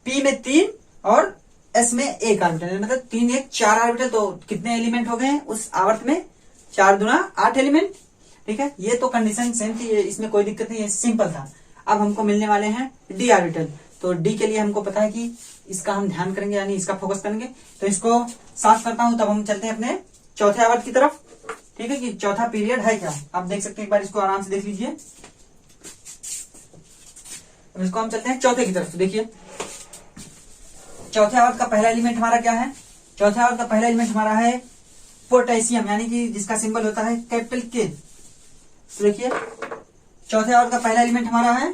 P में 3 और S में 1 ऑर्बिटल, मतलब 3 1 4 ऑर्बिटल। तो कितने एलिमेंट हो गए उस आवर्त में, 4 दूना 8 एलिमेंट। ठीक है, ये तो कंडीशन सेम थी, इसमें कोई दिक्कत नहीं है, सिंपल था। अब हमको मिलने वाले हैं D ऑर्बिटल। तो D के लिए हमको पता है कि इसका हम ध्यान करेंगे यानी इसका फोकस करेंगे। तो इसको साफ करता हूं, तब हम चलते हैं अपने चौथे आवर्त की तरफ। ठीक है, कि चौथा पीरियड है क्या, आप देख सकते हैं, एक बार इसको आराम से देख लीजिए। इसको हम चलते हैं चौथे की तरफ। तो देखिए चौथे आवर्त का पहला एलिमेंट हमारा क्या है, चौथे आवर्त का पहला एलिमेंट हमारा है पोटेशियम, यानी कि जिसका सिंबल होता है कैपिटल के। तो देखिए चौथे आवर्त का पहला एलिमेंट हमारा है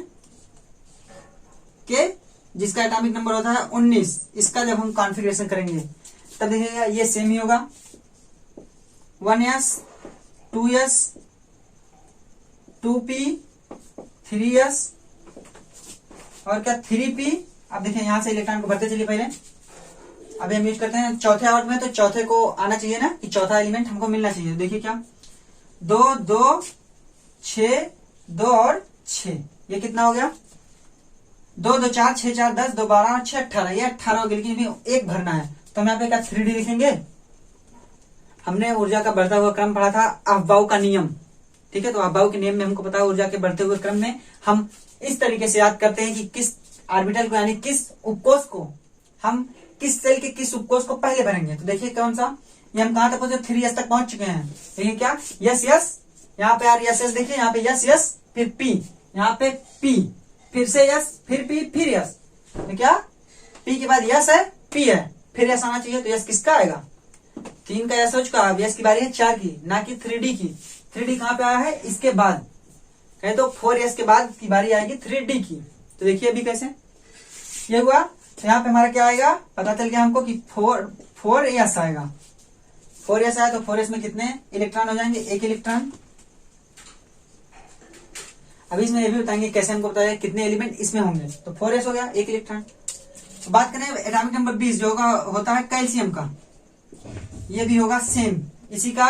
के, जिसका एटॉमिक नंबर होता है 19। इसका जब हम कॉन्फ़िगरेशन करेंगे तब देखिएगा ये सेम ही होगा, 1s 2s 2p 3s और क्या 3p। अब देखिए यहां से इलेक्ट्रॉन को भरते चलिए। पहले अभी हम यूज करते हैं चौथे आवर्त में, तो चौथे को आना चाहिए ना, कि चौथा एलिमेंट हमको मिलना चाहिए। देखिए क्या, 2 2 6 2 और 6, ये कितना हो गया, 2 2 4 6 4 10, 2 12 और 6 18, ये 18 हो गया। लेकिन अभी 1 भरना है, तो हम यहाँ पे क्या 3D लिखेंगे। हमने ऊर्जा का बढ़ता हुआ क्रम पढ़ा था, अफबाउ का नियम। ठीक है, तो अफबाउ के नियम में हमको पता है ऊर्जा के बढ़ते हुए क्रम में हम इस तरीके से याद करते हैं कि किस ऑर्बिटल को यानी किस उपकोष को हम किस सेल के किस उपकोष को पहले भरेंगे। तो देखिए कौन सा, ये हम कहां तक पहुंचे, 3s तक पहुंच चुके हैं। देखिए क्या, यस यस, यहाँ पे यार यस यस, देखिए यहाँ पे यस यस, फिर P, यहाँ पे P, फिर से यस, फिर P, फिर यस। तो क्या P के बाद यस है, P है, फिर यस आना चाहिए। तो यस किसका आएगा, 3 का यस हो चुका। अब यस की बारी है 4 की, ना कि 3D की। 3D कहां पे आया है, इसके बाद, कहे तो 4s के बाद की बारी आएगी 3D की। तो देखिए अभी कैसे ये हुआ। तो यहाँ पे हमारा क्या आएगा, पता चल गया हमको कि 4s आएगा। 4s आया तो 4s में कितने इलेक्ट्रॉन हो जाएंगे, 1 इलेक्ट्रॉन। अभी इसमें ये भी बताएंगे कैसे हमको बताया कितने एलिमेंट इसमें होंगे। तो 4s हो गया, 1 इलेक्ट्रॉन। तो बात करें एटॉमिक नंबर 20 जो होता है कैल्शियम का, ये भी होगा सेम इसी का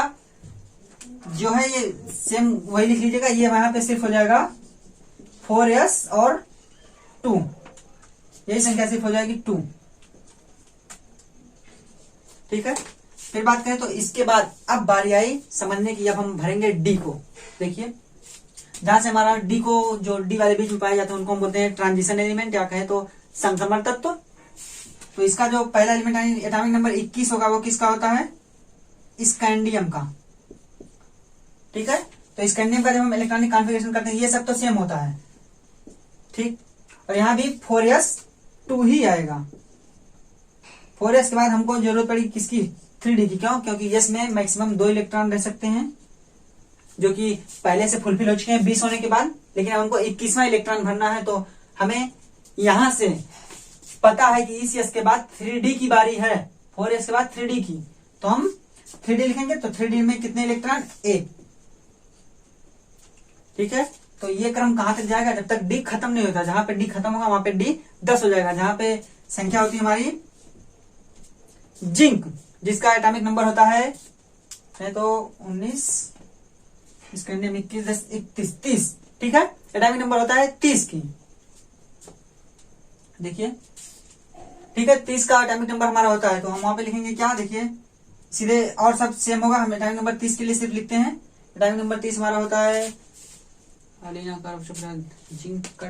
जो है, ये सेम वही लिख लीजिएगा। ये वहां पे सिर्फ हो जाएगा 4s और 2, यही संख्या सिर्फ हो जाएगी 2। ठीक है, फिर बात करें तो इसके बाद अब बारी आई समझने की, अब हम भरेंगे डी को। देखिए जहां से हमारा डी को, जो डी वाले बीच में पाए जाते हैं उनको हम बोलते हैं ट्रांजिशन एलिमेंट, या कहें तो संक्रमण तत्व। तो इसका जो पहला एलिमेंट एटॉमिक नंबर 21 होगा वो किसका होता है, स्कैंडियम का। ठीक है, तो स्कैंडियम का जब हम इलेक्ट्रॉनिक कॉन्फ़िगरेशन करते हैं ये सब तो सेम होता है। ठीक, और यहां भी 4s2 ही आएगा। 4s के बाद हमको जरूरत पड़ी किसकी, 3D की। क्यों, क्योंकि यस में मैक्सिमम 2 इलेक्ट्रॉन रह सकते हैं, जो कि पहले से फुलफिल हो चुके हैं 20 होने के बाद। लेकिन हमको 21वां इलेक्ट्रॉन भरना है, तो हमें यहां से पता है कि इस यस के बाद 3D की बारी है, 4s के बाद 3D की। तो हम 3D लिखेंगे, तो 3D में कितने इलेक्ट्रॉन, 1। ठीक है, तो ये क्रम कहां तक जाएगा, जब तक डी खत्म नहीं होता। जहां पे डी खत्म होगा वहां पे डी 10 हो जाएगा। जहां पे संख्या होती है हमारी जिंक, जिसका एटॉमिक नंबर होता है तो 19, इसका इंडियन 21, 10, 31, 30, ठीक है। एटॉमिक नंबर होता है 30 की, देखिए, ठीक है। 30 का एटॉमिक नंबर हमारा होता है, तो हम वहां पे लिखेंगे क्या, देखिए सीधे, और सब सेम होगा। हम एटॉमिक नंबर 30 के लिए सिर्फ लिखते हैं, एटॉमिक नंबर 30 हमारा होता है जिंक।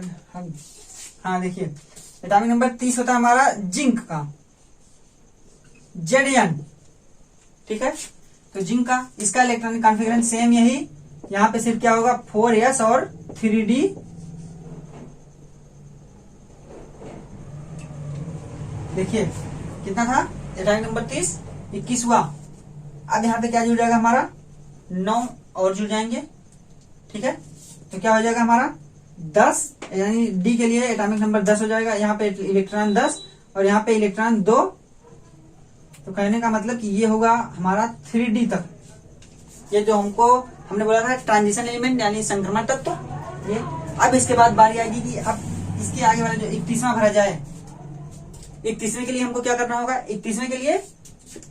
हाँ देखिए, एटॉमिक नंबर 30 होता है हमारा जिंक का, Zn, ठीक है। तो जिंक का, इसका इलेक्ट्रॉनिक कॉन्फ़िगरेशन सेम यही, यहाँ पे सिर्फ क्या होगा 4s और 3d, देखिए कितना था एटॉमिक नंबर 30, 21 हुआ। अब यहाँ पे क्या जुड़ जाएगा हमारा 9 और जुड़ जाएंगे, ठीक है। तो क्या हो जाएगा हमारा 10, यानी डी के लिए एटॉमिक नंबर 10 हो जाएगा। यहाँ पे इलेक्ट्रॉन 10 और यहाँ पे इलेक्ट्रॉन 2, तो कहने का मतलब कि ये होगा हमारा 3d तक। ये जो हमने बोला था ट्रांजिशन एलिमेंट यानी संक्रमण तत्व, ये। अब इसके बाद बारी आएगी कि अब इसके आगे वाला जो 31वां भरा जाए, 31वें के लिए हमको क्या करना होगा, 31वें के लिए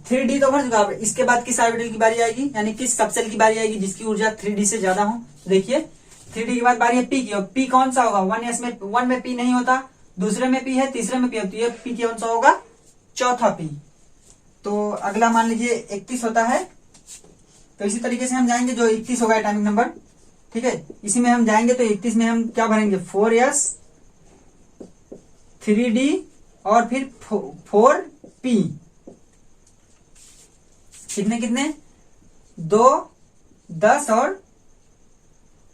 3d तो भर चुका। इसके बाद किस ऑर्बिटल की बारी आएगी, यानी किस सबसेल की बारी आएगी जिसकी ऊर्जा 3d से ज्यादा हो। देखिए 3d के बाद बारी है p की, और p कौन सा होगा, 1 में p नहीं होता, दूसरे में p है, तीसरे में p होती है, p कौन सा होगा, चौथा p। तो अगला मान लीजिए 31 होता है, तो इसी तरीके से हम जाएंगे, जो 31 होगा एटॉमिक नंबर, ठीक है, इसी में हम जाएंगे। तो 31 में हम क्या भरेंगे, 4s 3d और फिर 4p, कितने कितने 2, 10 और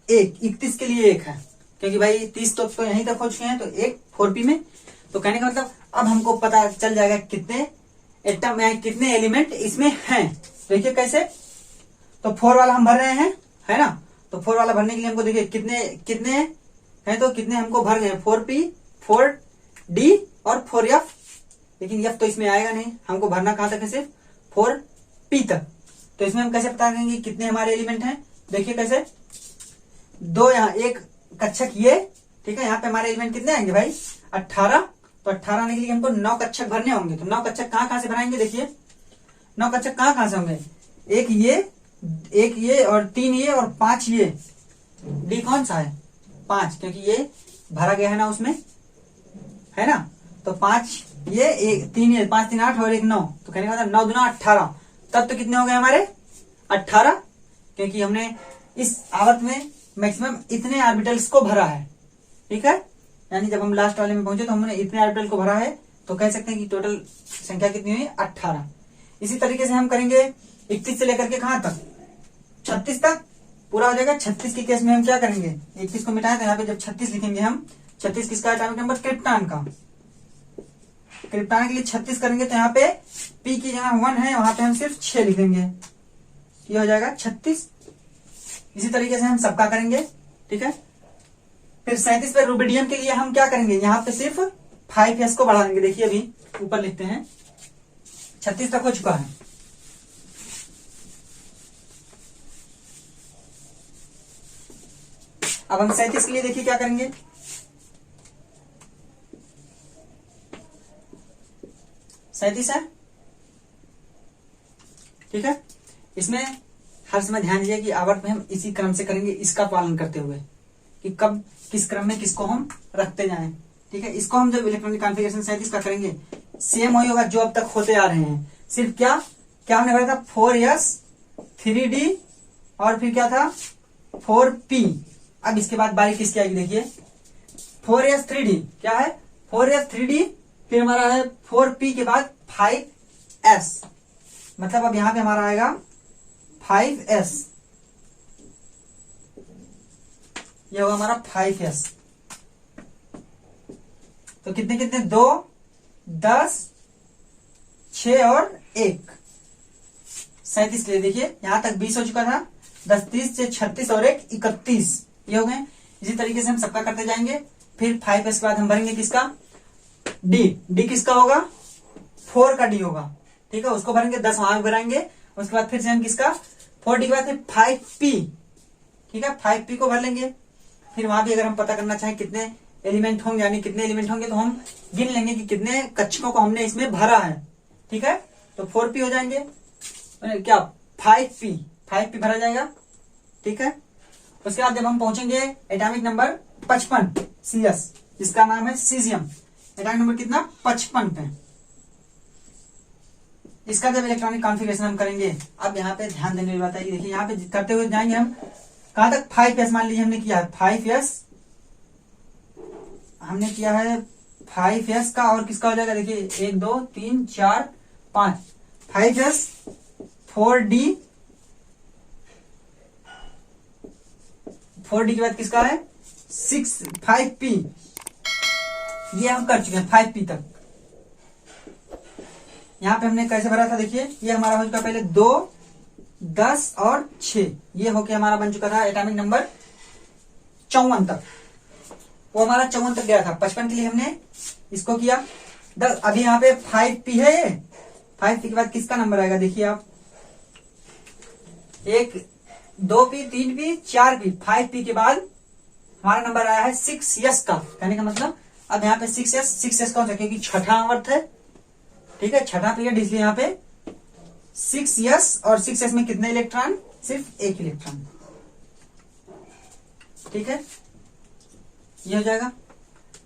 1, 31 के लिए 1 है, क्योंकि भाई 30 तो यहीं तक हो चुके हैं, तो 1 4p में। तो कहने का मतलब अब हमको पता चल जाएगा कितने एटम है, कितने एलिमेंट इसमें हैं। देखिए कैसे, तो 4 वाला हम भर रहे हैं, है ना। तो 4 वाला भरने के लिए हमको देखिए कितने कितने हैं, तो कितने हमको भर गए, 4p 4d और 4f, लेकिन f तो इसमें आएगा नहीं, हमको भरना कहां तक है, सिर्फ 4p तक। तो इसमें हम कैसे पता करेंगे कितने हमारे एलिमेंट हैं, देखिए कैसे, 2 यहाँ, एक कक्षक ये, ठीक है। यहाँ पे हमारे एलिमेंट कितने आएंगे भाई 18, तो 18 आने के लिए हमको 9 कक्षक भरने होंगे। तो 9 कक्षक कहां कहां से भराएंगे, देखिए 9 कक्षक कहां कहां से होंगे, एक ये और 3 ये और 5 ये, डी कौन सा है 5, क्योंकि ये भरा गया है ना उसमें, है ना। तो 5 ये, 3 ये, 5 3 8 और 1 9, तो कहने का मतलब 9 दूना 18, तब तो कितने हो गए हमारे 18, क्योंकि हमने इस आवर्त में मैक्सिमम इतने ऑर्बिटल्स को भरा है, ठीक है। यानी जब हम लास्ट वाले में पहुंचे तो हमने इतने ऑर्बिटल को भरा है, तो कह सकते हैं कि टोटल संख्या कितनी हुई 18। इसी तरीके से हम करेंगे 31 से लेकर के कहां तक, 36 तक पूरा हो जाएगा। 36 के केस में हम क्या करेंगे, 31 को मिटाएं तो यहाँ पे जब 36 लिखेंगे हम, 36 किसका एटॉमिक नंबर, क्रिप्टॉन का। क्रिप्टॉन के लिए 36 करेंगे तो यहाँ पे p की जगह 1 है, वहां पे हम सिर्फ 6 लिखेंगे, ये हो जाएगा 36। इसी तरीके से हम सबका करेंगे, ठीक है। फिर 37 पे रूबिडियम के लिए हम क्या करेंगे, यहाँ पे सिर्फ 5s को बढ़ा देंगे। देखिए अभी ऊपर लिखते हैं, 36 तक हो चुका है। अब हम 37 के लिए देखिए क्या करेंगे, सैंतीस है, ठीक है। इसमें हर समय ध्यान दीजिए कि आवर्त में हम इसी क्रम से करेंगे, इसका पालन करते हुए कि कब किस क्रम में किसको हम रखते जाएं, ठीक है। इसको हम जब इलेक्ट्रॉनिक कॉन्फ़िगरेशन 37 का करेंगे, सेम वही होगा जो अब तक होते आ रहे हैं, सिर्फ क्या क्या हमने भरा था 4s 3d और फिर क्या था 4p। अब इसके बाद बारी किसकी आएगी, देखिए 4s 3d क्या है, 4s 3d, फिर हमारा है 4p के बाद 5s, मतलब अब यहां पे हमारा आएगा 5s, ये होगा हमारा 5s। तो कितने कितने 2 10 6 और 1, 37 के लिए देखिए यहां तक 20 हो चुका था, 10 30 से 36 और 1 31, ये हो गए। इसी तरीके से हम सबका करते जाएंगे। फिर 5s के बाद हम भरेंगे किसका, डी किसका होगा 4 का डी होगा, ठीक है, उसको भरेंगे 10 वहां भरेंगे। उसके बाद फिर से हम किसका 4d के बाद फिर 5p, ठीक है, 5p को भर लेंगे। फिर वहां भी अगर हम पता करना चाहें कितने एलिमेंट होंगे, यानी कितने एलिमेंट होंगे, तो हम गिन लेंगे कि कितने कक्षकों को हमने इसमें भरा है, ठीक है। तो 4p हो जाएंगे, क्या 5p भरा जाएगा। ठीक है, उसके बाद जब हम पहुंचेंगे एटॉमिक नंबर 55 CS, जिसका नाम है सीजियम, एटॉमिक नंबर कितना 55 पे, इसका जब इलेक्ट्रॉनिक कॉन्फ़िगरेशन हम करेंगे, अब यहाँ पे ध्यान देने वाली बात है कि देखिए यहाँ पे करते हुए जाएंगे हम कहां तक, 5s मान लीजिए हमने किया है 5s, हमने किया है 5s का, और किसका हो जाएगा देखिए 1 2 3 4 5, 5s 4d के बाद किसका है 5p, ये हम कर चुके हैं 5p तक। यहाँ पे हमने कैसे भरा था देखिए, ये हमारा हो चुका पहले 2 10 और 6, ये होके हमारा बन चुका था एटॉमिक नंबर 54 तक, वो हमारा 54 तक गया था। 55 के लिए हमने इसको किया 10, अभी यहाँ पे 5p है, ये 5p के बाद किसका नंबर आएगा देखिए आप, 1 2p 3p 4p, 5p के बाद हमारा नंबर आया है 6s का, कहने का मतलब अब यहाँ पे 6s कौन सा, क्योंकि छठा आवर्त है, ठीक है, छठा पीरियड, इसलिए यहाँ पे 6s, और 6s में कितने इलेक्ट्रॉन, सिर्फ 1 इलेक्ट्रॉन। ठीक है, ये हो जाएगा।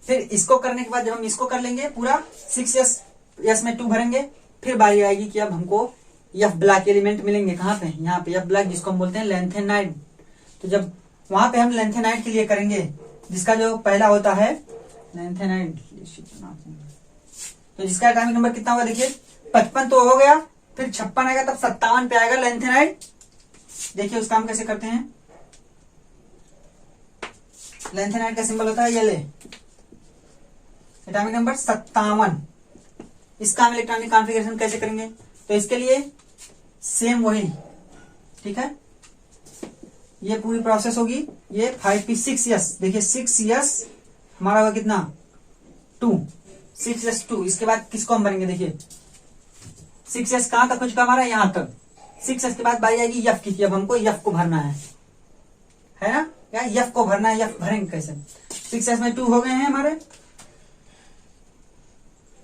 फिर इसको करने के बाद जब हम इसको कर लेंगे पूरा 6s में 2 भरेंगे, फिर बारी आएगी कि अब हमको F ब्लैक एलिमेंट मिलेंगे, कहां पे, यहाँ पे F ब्लैक, जिसको हम बोलते हैं लेंथेनाइड। तो जब वहां पे हम लेंथेनाइड के लिए करेंगे, जिसका जो पहला होता है लेंथेनाइड, तो जिसका एटॉमिक नंबर कितना होगा देखिए 55 तो हो गया, फिर 56 आएगा, तब 57 पे आएगा लेंथेनाइड। देखिए उसका हम कैसे करते हैं, लेंथेनाइड का सिंबल होता है La, एटॉमिक नंबर 57। इसका हम इलेक्ट्रॉनिक कॉन्फ़िगरेशन कैसे करेंगे, तो इसके लिए सेम वही, ठीक है, ये पूरी प्रोसेस होगी। ये 5p 6s, देखिए 6s हमारा होगा कितना 2, 6s 2, इसके बाद किसको हम भरेंगे देखिए 6s कहां तक हो चुका हमारा, यहां तक। 6s के बाद बारी आएगी F की, अब हमको F को भरना है ना, या F को भरना है, F भरेंगे कैसे, 6s में 2 हो गए हैं हमारे,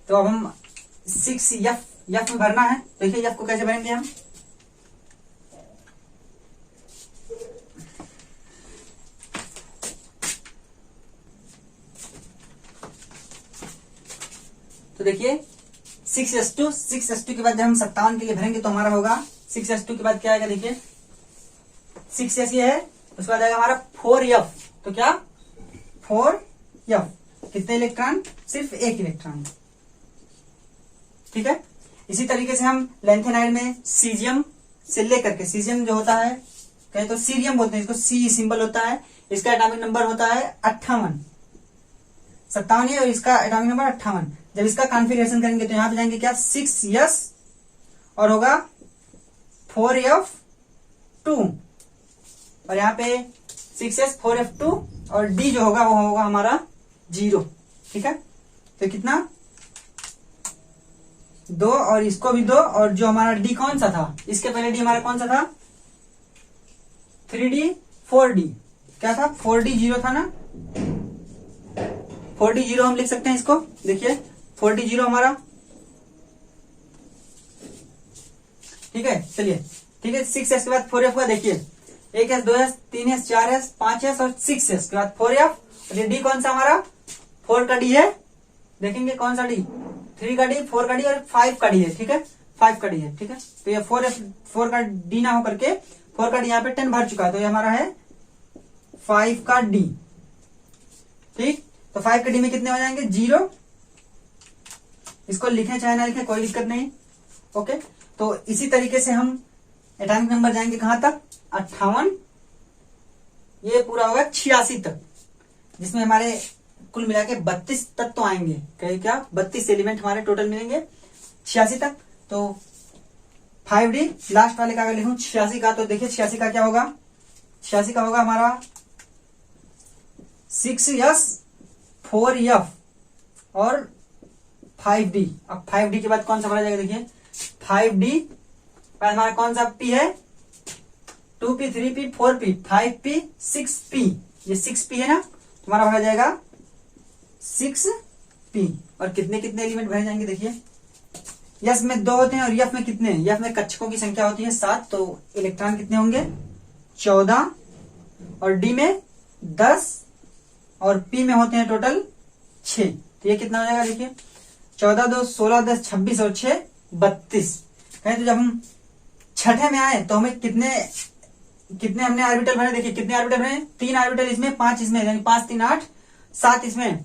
तो अब हम 6F में भरना है। देखिए F को कैसे भरेंगे हम, तो देखिए 6s2 के बाद जब हम 57 के लिए भरेंगे तो हमारा होगा 6s2 के बाद क्या आएगा देखिए 6s ये है, उसके बाद आएगा हमारा 4f, तो क्या 4f, कितने इलेक्ट्रॉन, सिर्फ 1 इलेक्ट्रॉन। ठीक है, इसी तरीके से हम लेंथेनाइड में सीजियम से लेकर के, सीजियम जो होता है कहे तो सीरियम बोलते हैं इसको, सी सिंबल होता है, इसका एटॉमिक नंबर होता है 58, 57 है और इसका एटॉमिक नंबर 58। जब इसका कॉन्फ़िगरेशन करेंगे तो यहां पे जाएंगे क्या 6s और होगा 4f2, और यहाँ पे 6s 4f2 और d जो होगा वो होगा हमारा 0। ठीक है, तो कितना 2 और इसको भी 2, और जो हमारा d कौन सा था, इसके पहले d हमारा कौन सा था 3d 4d, क्या था 4d 0 था ना, 4d 0 हम लिख सकते हैं इसको, देखिए 4d 0 हमारा। ठीक है, चलिए ठीक है, 6s के बाद 4f हुआ, देखिए 1s 2s 3s 4s 5s और 6s के बाद 4f, और d कौन सा हमारा 4 का d है, देखेंगे कौन सा d, 3 का d 4 का d और 5 का d है। ठीक है, 5 का d है। ठीक है, तो ये 4 का d ना होकर के 4 का d यहाँ पे 10 भर चुका है, तो ये हमारा है 5 का d। ठीक, तो 5 का d में कितने हो जाएंगे 0, इसको लिखें चाहे ना लिखें कोई दिक्कत नहीं। ओके, तो इसी तरीके से हम एटॉमिक नंबर जाएंगे कहां तक 58, ये पूरा होगा 86 तक, जिसमें हमारे कुल मिला के 32 तत्व आएंगे, कहीं क्या 32 एलिमेंट हमारे टोटल मिलेंगे 86 तक। तो 5d लास्ट वाले का अगर लिखूं 86 का, तो देखिए 86 का क्या होगा, 86 का होगा हमारा 6s 4f और 5d। अब 5d के बाद कौन सा भरा जाएगा, देखिए 5d बाद हमारा कौन सा p है 2p 3p 4p 5p 6p, ये 6p है ना, तुम्हारा भरा जाएगा 6p, और कितने कितने एलिमेंट भरे जाएंगे देखिए यस में 2 होते हैं और यफ में कितने, यफ में कक्षकों की संख्या होती है 7, तो इलेक्ट्रॉन कितने होंगे 14, और डी में 10, और पी में होते हैं टोटल 6। तो ये कितना हो जाएगा देखिए, 14 2 16 10 26 और 6 32। कहें तो जब हम छठे में आए तो हमें कितने हमने ऑर्बिटल भरे, देखिए कितने ऑर्बिटल भरे, 3 ऑर्बिटल इसमें, 5 इसमें, यानी 5 3 8 7 इसमें,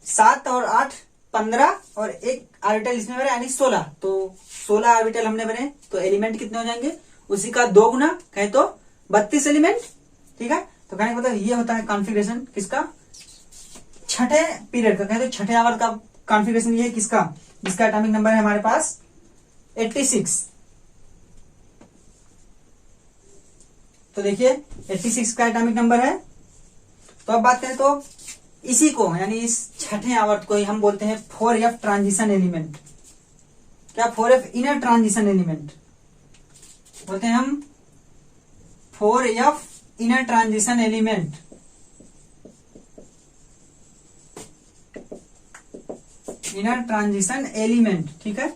7 और 8 15, और एक ऑर्बिटल इसमें भरे यानी 16। तो 16 ऑर्बिटल हमने भरे, तो एलिमेंट कितने हो जाएंगे, उसी का 2 गुना, कहे तो 32 एलिमेंट। ठीक है, तो कहने का मतलब ये होता है कॉन्फ़िगरेशन किसका, छठे पीरियड का, कहे तो छठे आवर्त का कॉन्फ़िगरेशन ये है किसका, जिसका एटॉमिक नंबर है हमारे पास 86। तो देखिए 86 का एटॉमिक नंबर है। तो अब बात करें तो इसी को, यानी इस छठे आवर्त को ही हम बोलते हैं 4f ट्रांजिशन एलिमेंट। क्या 4f इनर ट्रांजिशन एलिमेंट बोलते हैं हम, 4f inner transition element. Inner transition element, ठीक है,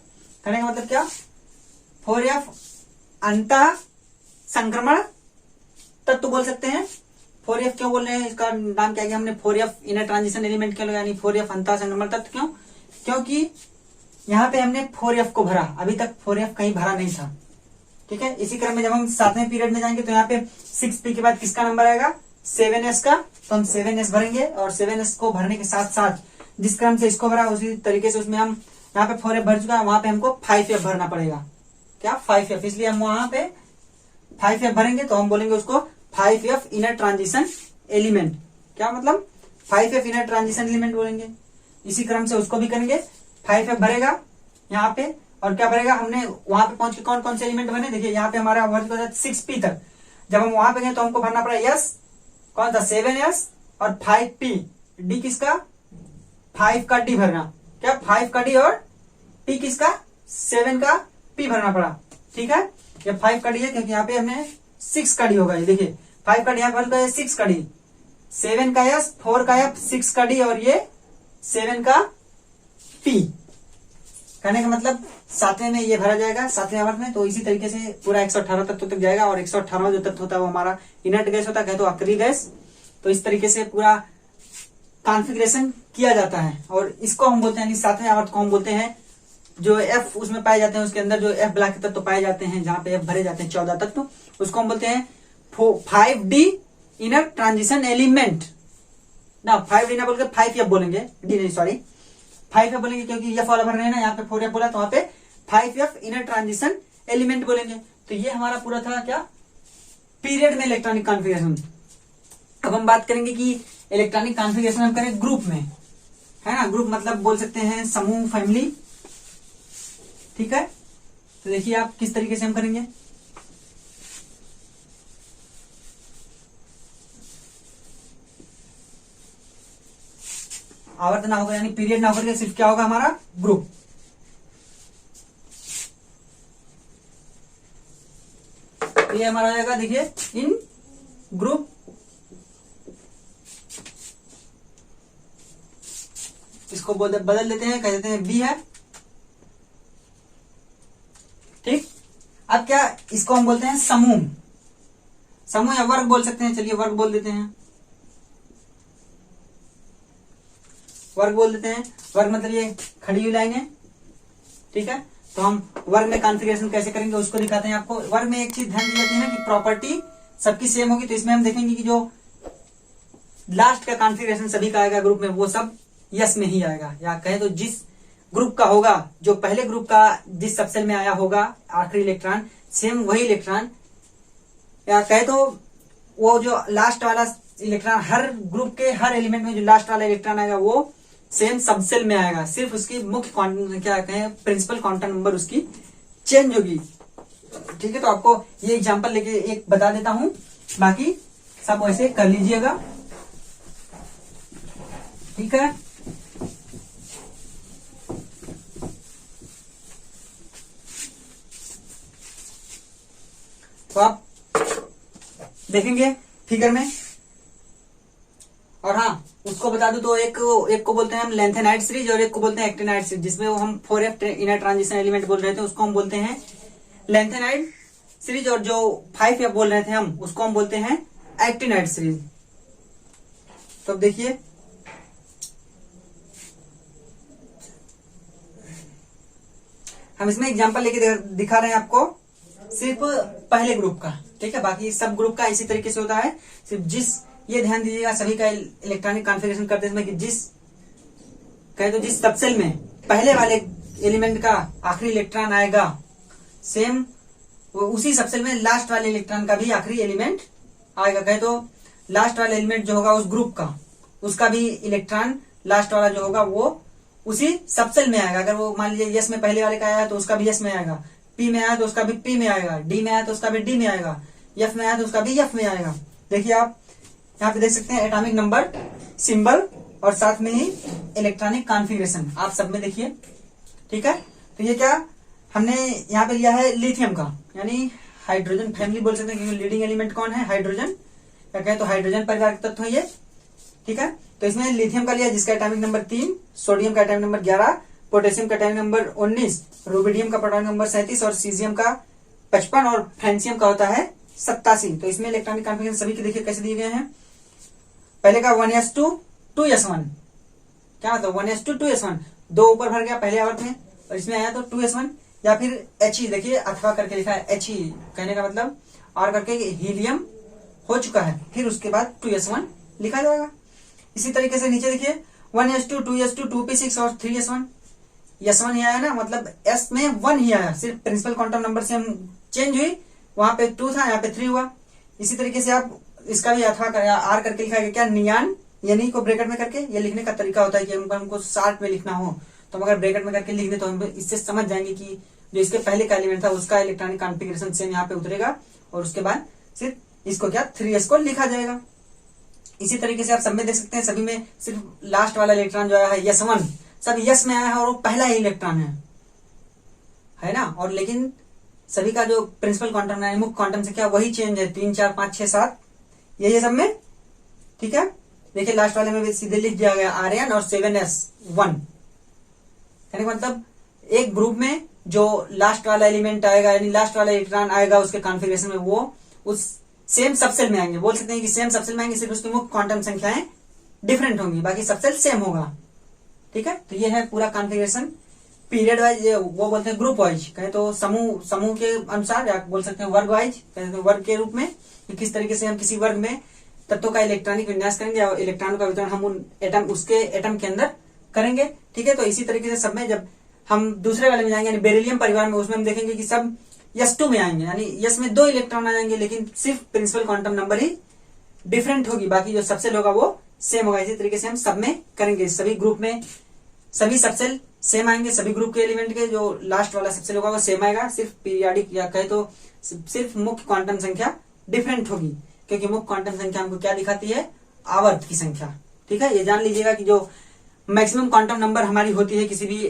कहने का मतलब क्या, 4f अंतः संक्रमण तत्व बोल सकते हैं। 4f क्यों बोल रहे हैं, इसका नाम क्या किया हमने, 4f इनर ट्रांजिशन एलिमेंट क्यों, यानी 4f अंतः संक्रमण तत्व क्यों, क्योंकि यहाँ पे हमने 4f को भरा, अभी तक 4f कहीं भरा नहीं था। ठीक है, इसी क्रम में जब हम 7वें पीरियड में जाएंगे तो यहाँ पे 6p के बाद किसका नंबर आएगा, 7s का, तो हम 7s भरेंगे, और 7s को भरने के साथ साथ जिस क्रम से इसको भरा उसी तरीके से उसमें हम यहाँ पे 4f भर चुका है, वहां पे हमको 5f भरना पड़ेगा। क्या 5f, इसलिए हम वहां पे 5f भरेंगे, तो हम बोलेंगे उसको 5f इनर ट्रांजिशन एलिमेंट। क्या मतलब 5f इनर ट्रांजिशन एलिमेंट बोलेंगे। इसी क्रम से उसको भी करेंगे, 5f भरेगा यहाँ पे, और क्या भरेगा, हमने वहां पे पहुंच के कौन कौन से एलिमेंट बने, देखिए यहाँ पे हमारा वर्ग हो जाता 6p तक। जब हम वहां पे गए तो हमको भरना पड़ा यस, कौन था 7s और 5p, डी किसका 5 का डी भरना, क्या 5 का डी, और p किसका 7 का p भरना पड़ा। ठीक है, ये 5 का डी है क्योंकि यहाँ पे हमने 6 का डी होगा, ये देखिए 5 का डी यहाँ पर 6 का डी, 7 का एस, 4 का एफ, 6 का डी, और ये 7 का पी। कहने का मतलब 7वें में ये भरा जाएगा, 7वें आवर्त में। तो इसी तरीके से पूरा 118 तत्व तक जाएगा, और 118वां जो तत्व होता है वो हमारा इनर्ट गैस होता है, तो अक्रिय गैस। तो इस तरीके से पूरा कॉन्फ़िगरेशन किया जाता है, और इसको हम बोलते हैं, यानी 7वें आवर्त को हम बोलते हैं, जो एफ उसमें पाए जाते हैं, उसके अंदर जो एफ ब्लॉक के तत्व पाए जाते हैं, जहां पे एफ भरे जाते हैं 14 तत्व, उसको हम बोलते हैं 5D इनर ट्रांजिशन एलिमेंट ना। 5D ना बोल के 5F बोलेंगे, डी नहीं सॉरी 5F बोलेंगे, क्योंकि एफ वाला भर रहे हैं ना, यहाँ पे 4F बोला, तो वहां पे 5F इनर ट्रांजिशन एलिमेंट बोलेंगे। तो ये हमारा पूरा था क्या, पीरियड में इलेक्ट्रॉनिक कॉन्फ़िगरेशन। अब हम बात करेंगे कि इलेक्ट्रॉनिक कॉन्फ़िगरेशन हम करें ग्रुप में, है ना। ग्रुप मतलब बोल सकते हैं समूह, फैमिली। ठीक है, तो देखिए आप किस तरीके से हम करेंगे। आवर्त ना होगा, यानी पीरियड ना होकर के सिर्फ क्या होगा हमारा ग्रुप। ये हमारा हो जाएगा, देखिए इन ग्रुप। इसको बदल देते हैं, कह देते हैं बी है। ठीक, अब क्या, इसको हम बोलते हैं समूह। समूह या वर्ग बोल सकते हैं, चलिए वर्ग बोल देते हैं। वर्ग बोल देते हैं, वर्ग मतलब ये खड़ी हुई लाइन है। ठीक है, तो हम वर्ग में कॉन्फ़िगरेशन कैसे करेंगे उसको दिखाते हैं आपको। वर्ग में एक चीज ध्यान दी जाती है ना कि प्रॉपर्टी सबकी सेम होगी, तो इसमें हम देखेंगे कि जो लास्ट का कॉन्फ़िगरेशन सभी का आएगा ग्रुप में, वो सब यस में ही आएगा। या कहे तो जिस ग्रुप का होगा, जो पहले ग्रुप का जिस सबसेल में आया होगा आखिरी इलेक्ट्रॉन, सेम वही इलेक्ट्रॉन, या कहे तो वो जो लास्ट वाला इलेक्ट्रॉन, हर ग्रुप के हर एलिमेंट में जो लास्ट वाला इलेक्ट्रॉन आएगा वो सेम सबसेल में आएगा। सिर्फ उसकी मुख्य क्या कहें, प्रिंसिपल क्वांटम नंबर उसकी चेंज होगी। ठीक है, तो आपको ये एग्जांपल लेके एक बता देता हूं, बाकी सब वैसे कर लीजिएगा। ठीक है, तो आप देखेंगे फिगर में, और हाँ उसको उसको बता दूं तो एक को बोलते हैं हम लेंथेनाइड सीरीज और एक को बोलते हैं एक्टिनाइड सीरीज, जिसमें वो हम 4f इनर ट्रांजिशन एलिमेंट बोल रहे थे उसको हम बोलते हैं लेंथेनाइड सीरीज, और जो 5f बोल रहे थे हम उसको हम बोलते हैं एक्टिनाइड सीरीज। तो अब देखिए हम इसमें एग्जांपल लेके दिखा रहे हैं आपको सिर्फ पहले ग्रुप का, ठीक है। बाकी सब ग्रुप का इसी तरीके से होता है। सिर्फ ये ध्यान दीजिएगा सभी का इलेक्ट्रॉनिक कॉन्फ़िगरेशन करते समय कि जिस सबसेल में पहले वाले एलिमेंट का आखिरी इलेक्ट्रॉन आएगा, सेम उसी सबसेल में लास्ट वाले इलेक्ट्रॉन का भी आखिरी एलिमेंट आएगा। कहे तो लास्ट वाला एलिमेंट जो होगा उस ग्रुप का, उसका भी इलेक्ट्रॉन लास्ट वाला जो होगा वो उसी सबसेल में आएगा। अगर वो मान लीजिए यस में पहले वाले का आया तो उसका भी यस में आएगा, पी में आया तो उसका भी पी में आएगा, डी में आया तो उसका भी डी में आएगा, एफ में आया तो उसका भी एफ में आएगा। देखिए आप यहाँ पे देख सकते हैं एटॉमिक नंबर, सिंबल और साथ में ही इलेक्ट्रॉनिक कॉन्फ़िगरेशन आप सब में देखिए, ठीक है। तो ये क्या हमने यहाँ पे लिया है लिथियम का, यानी हाइड्रोजन फैमिली बोल सकते हैं, क्योंकि लीडिंग एलिमेंट कौन है, हाइड्रोजन। क्या कहें तो हाइड्रोजन परिवार का तत्व है ये, ठीक है। तो इसमें लिथियम का लिया जिसका एटॉमिक नंबर 3, सोडियम का एटॉमिक नंबर 11, पोटेशियम का एटॉमिक नंबर 19, रूबिडियम का एटॉमिक नंबर 37 और सीजियम का 55 और फ्रेंसियम का होता है 87। तो इसमें इलेक्ट्रॉनिक कॉन्फ़िगरेशन सभी के देखिए कैसे दिए गए हैं। पहले का 1s2 2s1, क्या होता है 1s2 2s1, 2 ऊपर भर गया पहले आवर्त में और इसमें आया तो 2s1, या फिर He देखिए अथवा करके लिखा है He, कहने का मतलब और करके हीलियम हो चुका है, फिर उसके बाद 2s1 लिखा जाएगा। इसी तरीके से नीचे देखिए 1s2 2s2 2p6 और 3s1, s1 ही आया ना, मतलब s में 1 ही आया, सिर्फ प्रिंसिपल क्वांटम नंबर से हम चेंज हुई, वहां पे 2 था यहाँ पे 3 हुआ। इसी तरीके से आप इसका भी अथवा आर करके लिखा है क्या, नियान, यानी को ब्रैकेट में करके। ये लिखने का तरीका होता है कि हमको शॉर्ट में लिखना हो तो अगर ब्रैकेट में करके लिख दे तो हम इससे समझ जाएंगे कि जो इसके पहले का एलिमेंट था उसका इलेक्ट्रॉनिक कॉन्फ़िगरेशन सेम यहाँ पे उतरेगा और उसके बाद सिर्फ इसको क्या 3s को लिखा जाएगा। इसी तरीके से आप सब में देख सकते हैं, सभी में सिर्फ लास्ट वाला इलेक्ट्रॉन जो आया है s1 सब यस में आया है और वो पहला ही इलेक्ट्रॉन है ना। और लेकिन सभी का जो प्रिंसिपल क्वांटम है, मुख्य क्वांटम संख्या वही चेंज है, 3 4 5 6 7 यही सब में, ठीक है। देखिए लास्ट वाले में भी सीधे लिख दिया गया Rn और 7s1, कहने का मतलब एक ग्रुप में जो लास्ट वाला एलिमेंट आएगा यानी लास्ट वाला इलेक्ट्रॉन आएगा उसके कॉन्फ़िगरेशन में वो उस सेम सबसेल में आएंगे। बोल सकते हैं कि सेम सबसेल में आएंगे, सिर्फ उसकी मुख्य क्वांटम संख्याएं डिफरेंट होंगी, बाकी सबसेल सेम होगा, ठीक है। तो ये है पूरा कॉन्फ़िगरेशन पीरियड वाइज, वो बोलते हैं ग्रुप वाइज, कहे तो समूह के अनुसार, या बोल सकते हैं वर्ग वाइज, कहते हैं वर्ग के रूप में कि किस तरीके से हम किसी वर्ग में तत्वों का इलेक्ट्रॉनिक विन्यास करेंगे और इलेक्ट्रॉनों का वितरण हम उन उसके एटम के अंदर करेंगे, ठीक है। तो इसी तरीके से सब में जब हम दूसरे वाले में जाएंगे यानी बेरिलियम परिवार में, उसमें हम देखेंगे कि सब s2 में आएंगे, यानी s में 2 इलेक्ट्रॉन आ जाएंगे, लेकिन सिर्फ प्रिंसिपल क्वांटम नंबर ही डिफरेंट होगी, बाकी जो सबसेल होगा वो सेम होगा। इसी तरीके से हम सब में करेंगे, सभी ग्रुप में सभी सबसेल सेम आएंगे, सभी ग्रुप के एलिमेंट के जो लास्ट वाला सबसेल होगा वो सेम आएगा, सिर्फ पीरियाडिक या कहे तो सिर्फ मुख्य क्वांटम संख्या डिफरेंट होगी, क्योंकि मुख्य क्वांटम संख्या हमको क्या दिखाती है, आवर्त की संख्या, ठीक है। ये जान लीजिएगा कि जो मैक्सिमम क्वांटम नंबर हमारी होती है किसी भी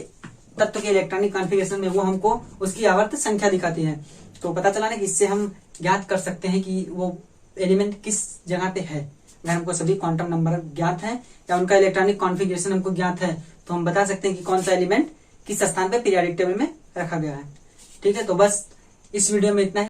तत्व के इलेक्ट्रॉनिक कॉन्फ़िगरेशन में, वो हमको उसकी आवर्त संख्या दिखाती है। तो पता चला ना कि इससे हम ज्ञात कर सकते हैं कि वो एलिमेंट किस जगह पे है। अगर हमको सभी क्वांटम नंबर ज्ञात है या उनका इलेक्ट्रॉनिक कॉन्फ़िगरेशन हमको ज्ञात है तो हम बता सकते हैं कि कौन सा एलिमेंट किस स्थान पे पीरियोडिक टेबल में रखा गया है, ठीक है। तो बस इस वीडियो में इतना ही।